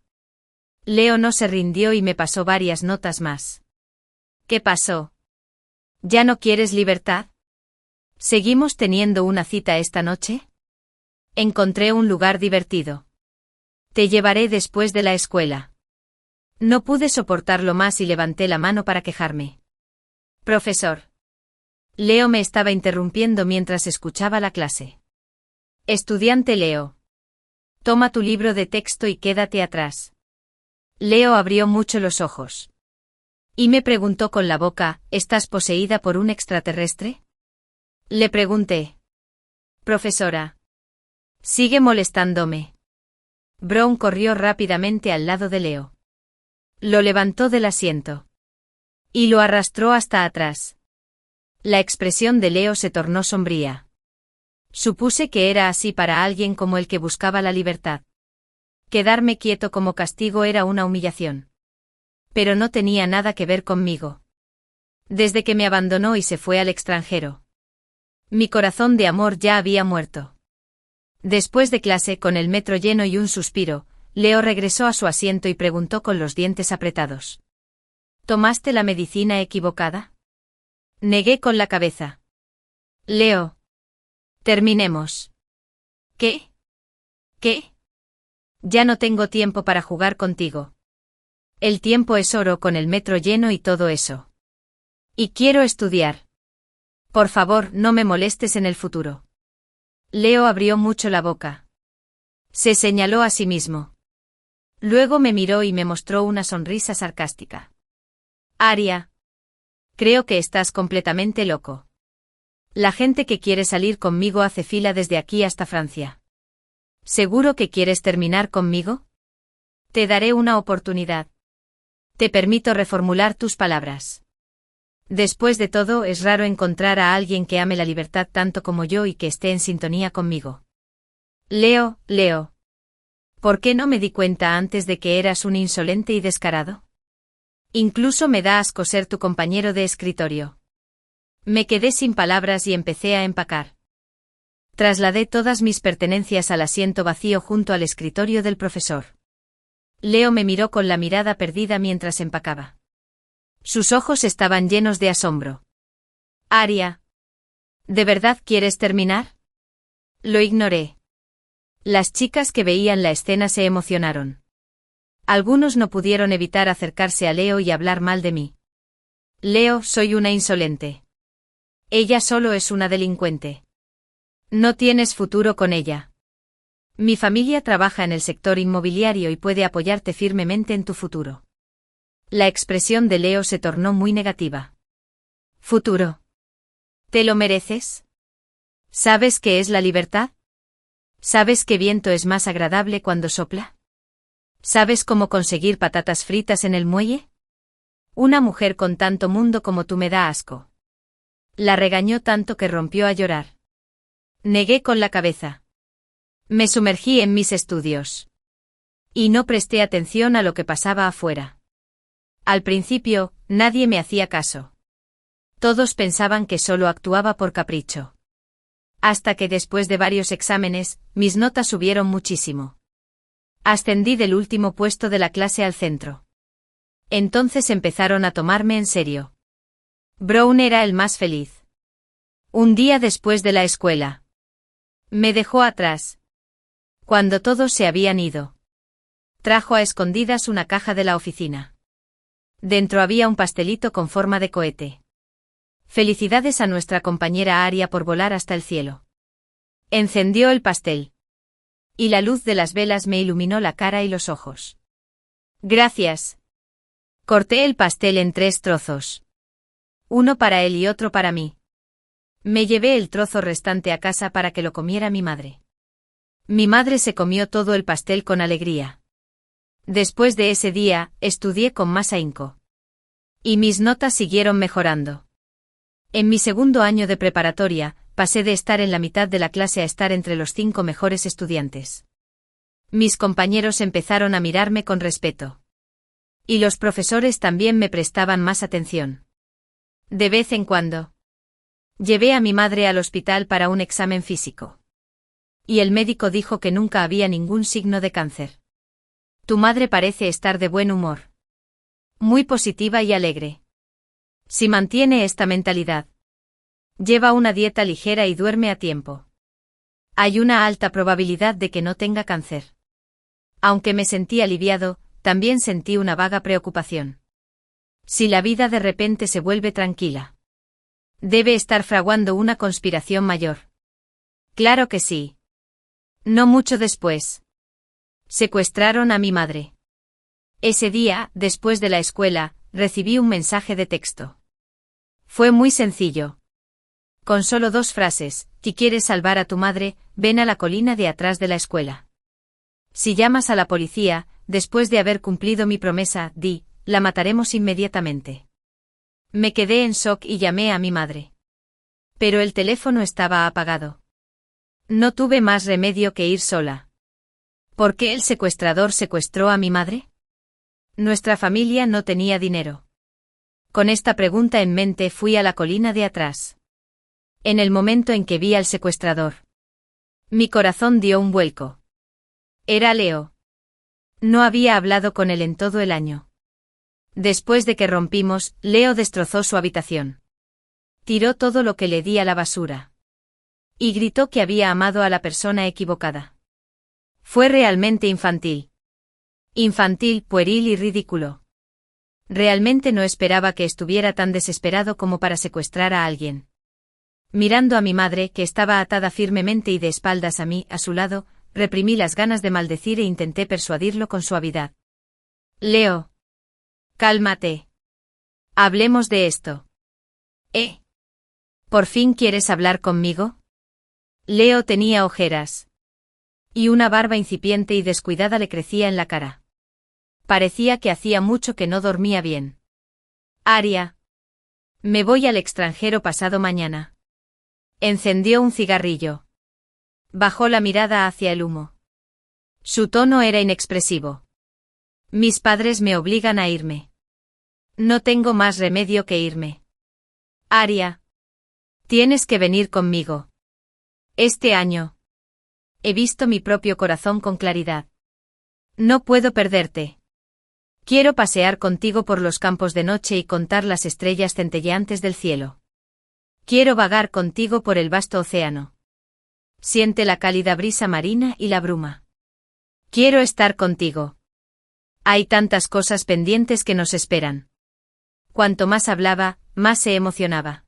S1: Leo no se rindió y me pasó varias notas más. ¿Qué pasó? ¿Ya no quieres libertad? ¿Seguimos teniendo una cita esta noche? Encontré un lugar divertido. Te llevaré después de la escuela. No pude soportarlo más y levanté la mano para quejarme. Profesor. Leo me estaba interrumpiendo mientras escuchaba la clase. Estudiante Leo. Toma tu libro de texto y quédate atrás. Leo abrió mucho los ojos. Y me preguntó con la boca, ¿estás poseída por un extraterrestre? Le pregunté. Profesora. Sigue molestándome. Brown corrió rápidamente al lado de Leo. Lo levantó del asiento. Y lo arrastró hasta atrás. La expresión de Leo se tornó sombría. Supuse que era así para alguien como el que buscaba la libertad. Quedarme quieto como castigo era una humillación. Pero no tenía nada que ver conmigo. Desde que me abandonó y se fue al extranjero. Mi corazón de amor ya había muerto. Después de clase, con el metro lleno y un suspiro, Leo regresó a su asiento y preguntó con los dientes apretados. ¿Tomaste la medicina equivocada? Negué con la cabeza. Leo. Terminemos. ¿Qué? ¿Qué? Ya no tengo tiempo para jugar contigo. El tiempo es oro con el metro lleno y todo eso. Y quiero estudiar. Por favor, no me molestes en el futuro. Leo abrió mucho la boca. Se señaló a sí mismo. Luego me miró y me mostró una sonrisa sarcástica. Aria. Creo que estás completamente loco. La gente que quiere salir conmigo hace fila desde aquí hasta Francia. ¿Seguro que quieres terminar conmigo? Te daré una oportunidad. Te permito reformular tus palabras. Después de todo, es raro encontrar a alguien que ame la libertad tanto como yo y que esté en sintonía conmigo. Leo. ¿Por qué no me di cuenta antes de que eras un insolente y descarado? Incluso me da asco ser tu compañero de escritorio. Me quedé sin palabras y empecé a empacar. Trasladé todas mis pertenencias al asiento vacío junto al escritorio del profesor. Leo me miró con la mirada perdida mientras empacaba. Sus ojos estaban llenos de asombro. Aria. ¿De verdad quieres terminar? Lo ignoré. Las chicas que veían la escena se emocionaron. Algunos no pudieron evitar acercarse a Leo y hablar mal de mí. Leo, soy una insolente. Ella solo es una delincuente. No tienes futuro con ella. Mi familia trabaja en el sector inmobiliario y puede apoyarte firmemente en tu futuro. La expresión de Leo se tornó muy negativa. ¿Futuro? ¿Te lo mereces? ¿Sabes qué es la libertad? ¿Sabes qué viento es más agradable cuando sopla? ¿Sabes cómo conseguir patatas fritas en el muelle? Una mujer con tanto mundo como tú me da asco. La regañó tanto que rompió a llorar. Negué con la cabeza. Me sumergí en mis estudios. Y no presté atención a lo que pasaba afuera. Al principio, nadie me hacía caso. Todos pensaban que solo actuaba por capricho. Hasta que después de varios exámenes, mis notas subieron muchísimo. Ascendí del último puesto de la clase al centro. Entonces empezaron a tomarme en serio. Brown era el más feliz. Un día después de la escuela. Me dejó atrás. Cuando todos se habían ido. Trajo a escondidas una caja de la oficina. Dentro había un pastelito con forma de cohete. Felicidades a nuestra compañera Aria por volar hasta el cielo. Encendió el pastel. Y la luz de las velas me iluminó la cara y los ojos. Gracias. Corté el pastel en 3 trozos. Uno para él y otro para mí. Me llevé el trozo restante a casa para que lo comiera mi madre. Mi madre se comió todo el pastel con alegría. Después de ese día, estudié con más ahínco. Y mis notas siguieron mejorando. En mi segundo año de preparatoria, pasé de estar en la mitad de la clase a estar entre los 5 mejores estudiantes. Mis compañeros empezaron a mirarme con respeto. Y los profesores también me prestaban más atención. De vez en cuando. Llevé a mi madre al hospital para un examen físico. Y el médico dijo que nunca había ningún signo de cáncer. Tu madre parece estar de buen humor. Muy positiva y alegre. Si mantiene esta mentalidad. Lleva una dieta ligera y duerme a tiempo. Hay una alta probabilidad de que no tenga cáncer. Aunque me sentí aliviado, también sentí una vaga preocupación. Si la vida de repente se vuelve tranquila. Debe estar fraguando una conspiración mayor. Claro que sí. No mucho después. Secuestraron a mi madre. Ese día, después de la escuela, recibí un mensaje de texto. Fue muy sencillo. Con solo 2 frases: si quieres salvar a tu madre, ven a la colina de atrás de la escuela. Si llamas a la policía, después de haber cumplido mi promesa, la mataremos inmediatamente. Me quedé en shock y llamé a mi madre. Pero el teléfono estaba apagado. No tuve más remedio que ir sola. ¿Por qué el secuestrador secuestró a mi madre? Nuestra familia no tenía dinero. Con esta pregunta en mente fui a la colina de atrás. En el momento en que vi al secuestrador, mi corazón dio un vuelco. Era Leo. No había hablado con él en todo el año. Después de que rompimos, Leo destrozó su habitación. Tiró todo lo que le di a la basura. Y gritó que había amado a la persona equivocada. Fue realmente infantil. Infantil, pueril y ridículo. Realmente no esperaba que estuviera tan desesperado como para secuestrar a alguien. Mirando a mi madre, que estaba atada firmemente y de espaldas a mí, a su lado, reprimí las ganas de maldecir e intenté persuadirlo con suavidad. Leo. Cálmate. Hablemos de esto. ¿Por fin quieres hablar conmigo? Leo tenía ojeras. Y una barba incipiente y descuidada le crecía en la cara. Parecía que hacía mucho que no dormía bien. Aria. Me voy al extranjero pasado mañana. Encendió un cigarrillo. Bajó la mirada hacia el humo. Su tono era inexpresivo. Mis padres me obligan a irme. No tengo más remedio que irme. Aria. Tienes que venir conmigo. Este año. He visto mi propio corazón con claridad. No puedo perderte. Quiero pasear contigo por los campos de noche y contar las estrellas centelleantes del cielo. Quiero vagar contigo por el vasto océano. Siente la cálida brisa marina y la bruma. Quiero estar contigo. Hay tantas cosas pendientes que nos esperan. Cuanto más hablaba, más se emocionaba.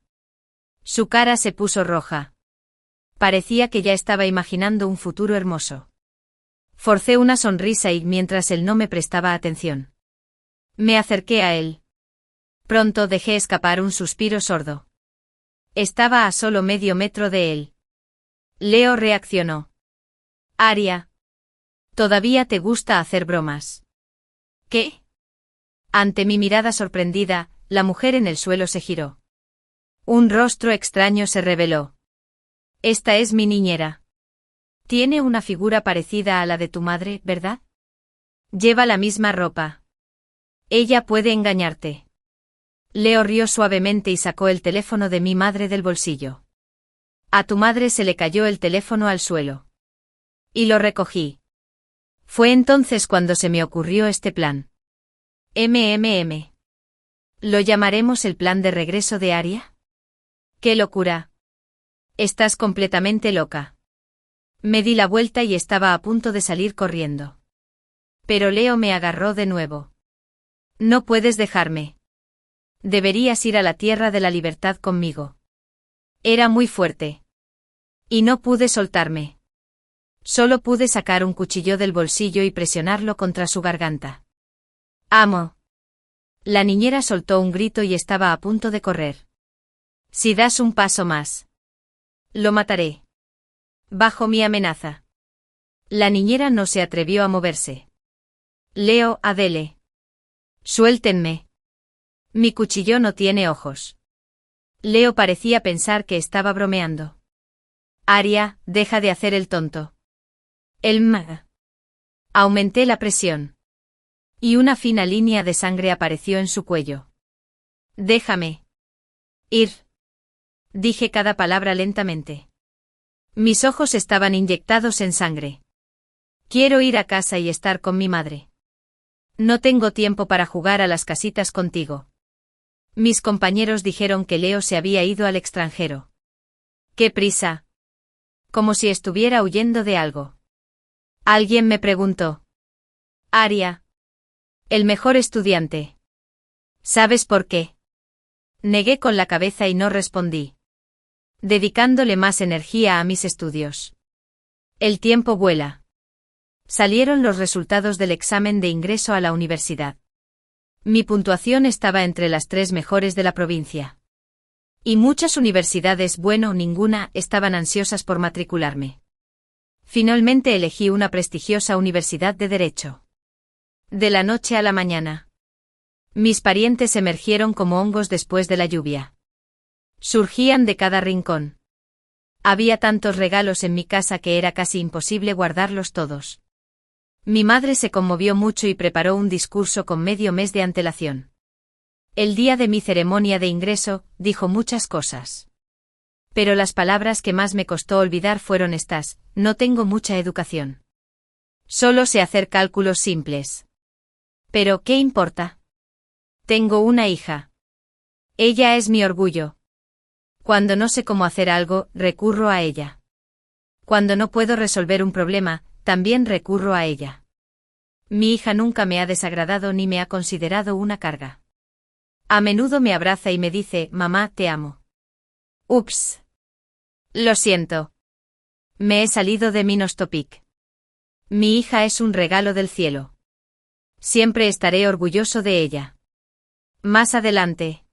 S1: Su cara se puso roja. Parecía que ya estaba imaginando un futuro hermoso. Forcé una sonrisa y mientras él no me prestaba atención, me acerqué a él. Pronto dejé escapar un suspiro sordo. Estaba a solo medio metro de él. Leo reaccionó. Aria. ¿Todavía te gusta hacer bromas? ¿Qué? Ante mi mirada sorprendida, la mujer en el suelo se giró. Un rostro extraño se reveló. Esta es mi niñera. Tiene una figura parecida a la de tu madre, ¿verdad? Lleva la misma ropa. Ella puede engañarte. Leo rió suavemente y sacó el teléfono de mi madre del bolsillo. A tu madre se le cayó el teléfono al suelo. Y lo recogí. Fue entonces cuando se me ocurrió este plan. ¿Lo llamaremos el plan de regreso de Aria? ¡Qué locura! Estás completamente loca. Me di la vuelta y estaba a punto de salir corriendo. Pero Leo me agarró de nuevo. No puedes dejarme. Deberías ir a la tierra de la libertad conmigo. Era muy fuerte. Y no pude soltarme. Solo pude sacar un cuchillo del bolsillo y presionarlo contra su garganta. ¡Amo! La niñera soltó un grito y estaba a punto de correr. Si das un paso más, lo mataré. Bajo mi amenaza. La niñera no se atrevió a moverse. Leo, Adele. Suéltenme. Mi cuchillo no tiene ojos. Leo parecía pensar que estaba bromeando. Aria, deja de hacer el tonto. Aumenté la presión. Y una fina línea de sangre apareció en su cuello. Déjame ir. Dije cada palabra lentamente. Mis ojos estaban inyectados en sangre. Quiero ir a casa y estar con mi madre. No tengo tiempo para jugar a las casitas contigo. Mis compañeros dijeron que Leo se había ido al extranjero. ¡Qué prisa! Como si estuviera huyendo de algo. Alguien me preguntó. Aria. El mejor estudiante. ¿Sabes por qué? Negué con la cabeza y no respondí. Dedicándole más energía a mis estudios. El tiempo vuela. Salieron los resultados del examen de ingreso a la universidad. Mi puntuación estaba entre las 3 mejores de la provincia. Y muchas universidades, bueno, ninguna, estaban ansiosas por matricularme. Finalmente elegí una prestigiosa universidad de Derecho. De la noche a la mañana. Mis parientes emergieron como hongos después de la lluvia. Surgían de cada rincón. Había tantos regalos en mi casa que era casi imposible guardarlos todos. Mi madre se conmovió mucho y preparó un discurso con medio mes de antelación. El día de mi ceremonia de ingreso, dijo muchas cosas. Pero las palabras que más me costó olvidar fueron estas: no tengo mucha educación. Solo sé hacer cálculos simples. Pero, ¿qué importa? Tengo una hija. Ella es mi orgullo. Cuando no sé cómo hacer algo, recurro a ella. Cuando no puedo resolver un problema, también recurro a ella. Mi hija nunca me ha desagradado ni me ha considerado una carga. A menudo me abraza y me dice: mamá, te amo. Ups. Lo siento. Me he salido de mi topic. Mi hija es un regalo del cielo. Siempre estaré orgulloso de ella. Más adelante.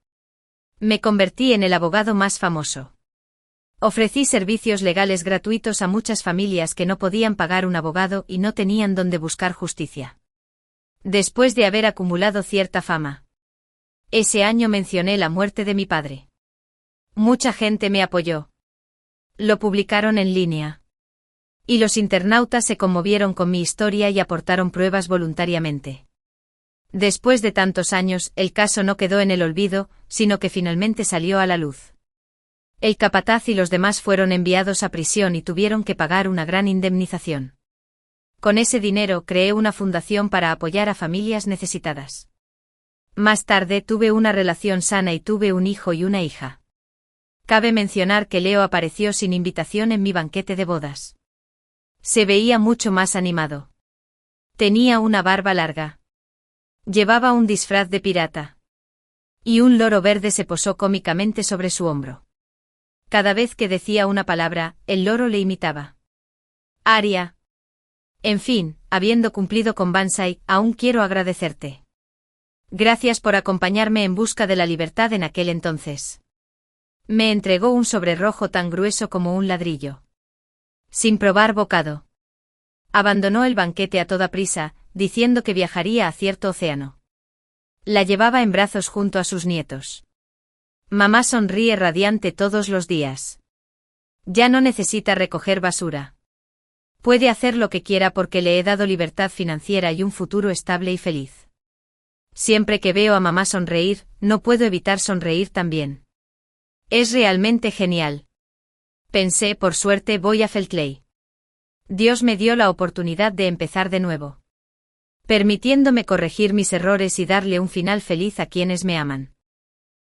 S1: Me convertí en el abogado más famoso. Ofrecí servicios legales gratuitos a muchas familias que no podían pagar un abogado y no tenían dónde buscar justicia. Después de haber acumulado cierta fama. Ese año mencioné la muerte de mi padre. Mucha gente me apoyó. Lo publicaron en línea. Y los internautas se conmovieron con mi historia y aportaron pruebas voluntariamente. Después de tantos años, el caso no quedó en el olvido, sino que finalmente salió a la luz. El capataz y los demás fueron enviados a prisión y tuvieron que pagar una gran indemnización. Con ese dinero creé una fundación para apoyar a familias necesitadas. Más tarde tuve una relación sana y tuve un hijo y una hija. Cabe mencionar que Leo apareció sin invitación en mi banquete de bodas. Se veía mucho más animado. Tenía una barba larga. Llevaba un disfraz de pirata. Y un loro verde se posó cómicamente sobre su hombro. Cada vez que decía una palabra, el loro le imitaba. Aria. En fin, habiendo cumplido con Banzai, aún quiero agradecerte. Gracias por acompañarme en busca de la libertad en aquel entonces. Me entregó un sobre rojo tan grueso como un ladrillo. Sin probar bocado. Abandonó el banquete a toda prisa, diciendo que viajaría a cierto océano. La llevaba en brazos junto a sus nietos. Mamá sonríe radiante todos los días. Ya no necesita recoger basura. Puede hacer lo que quiera porque le he dado libertad financiera y un futuro estable y feliz. Siempre que veo a mamá sonreír, no puedo evitar sonreír también. Es realmente genial. Pensé, por suerte voy a Feltley. Dios me dio la oportunidad de empezar de nuevo. Permitiéndome corregir mis errores y darle un final feliz a quienes me aman.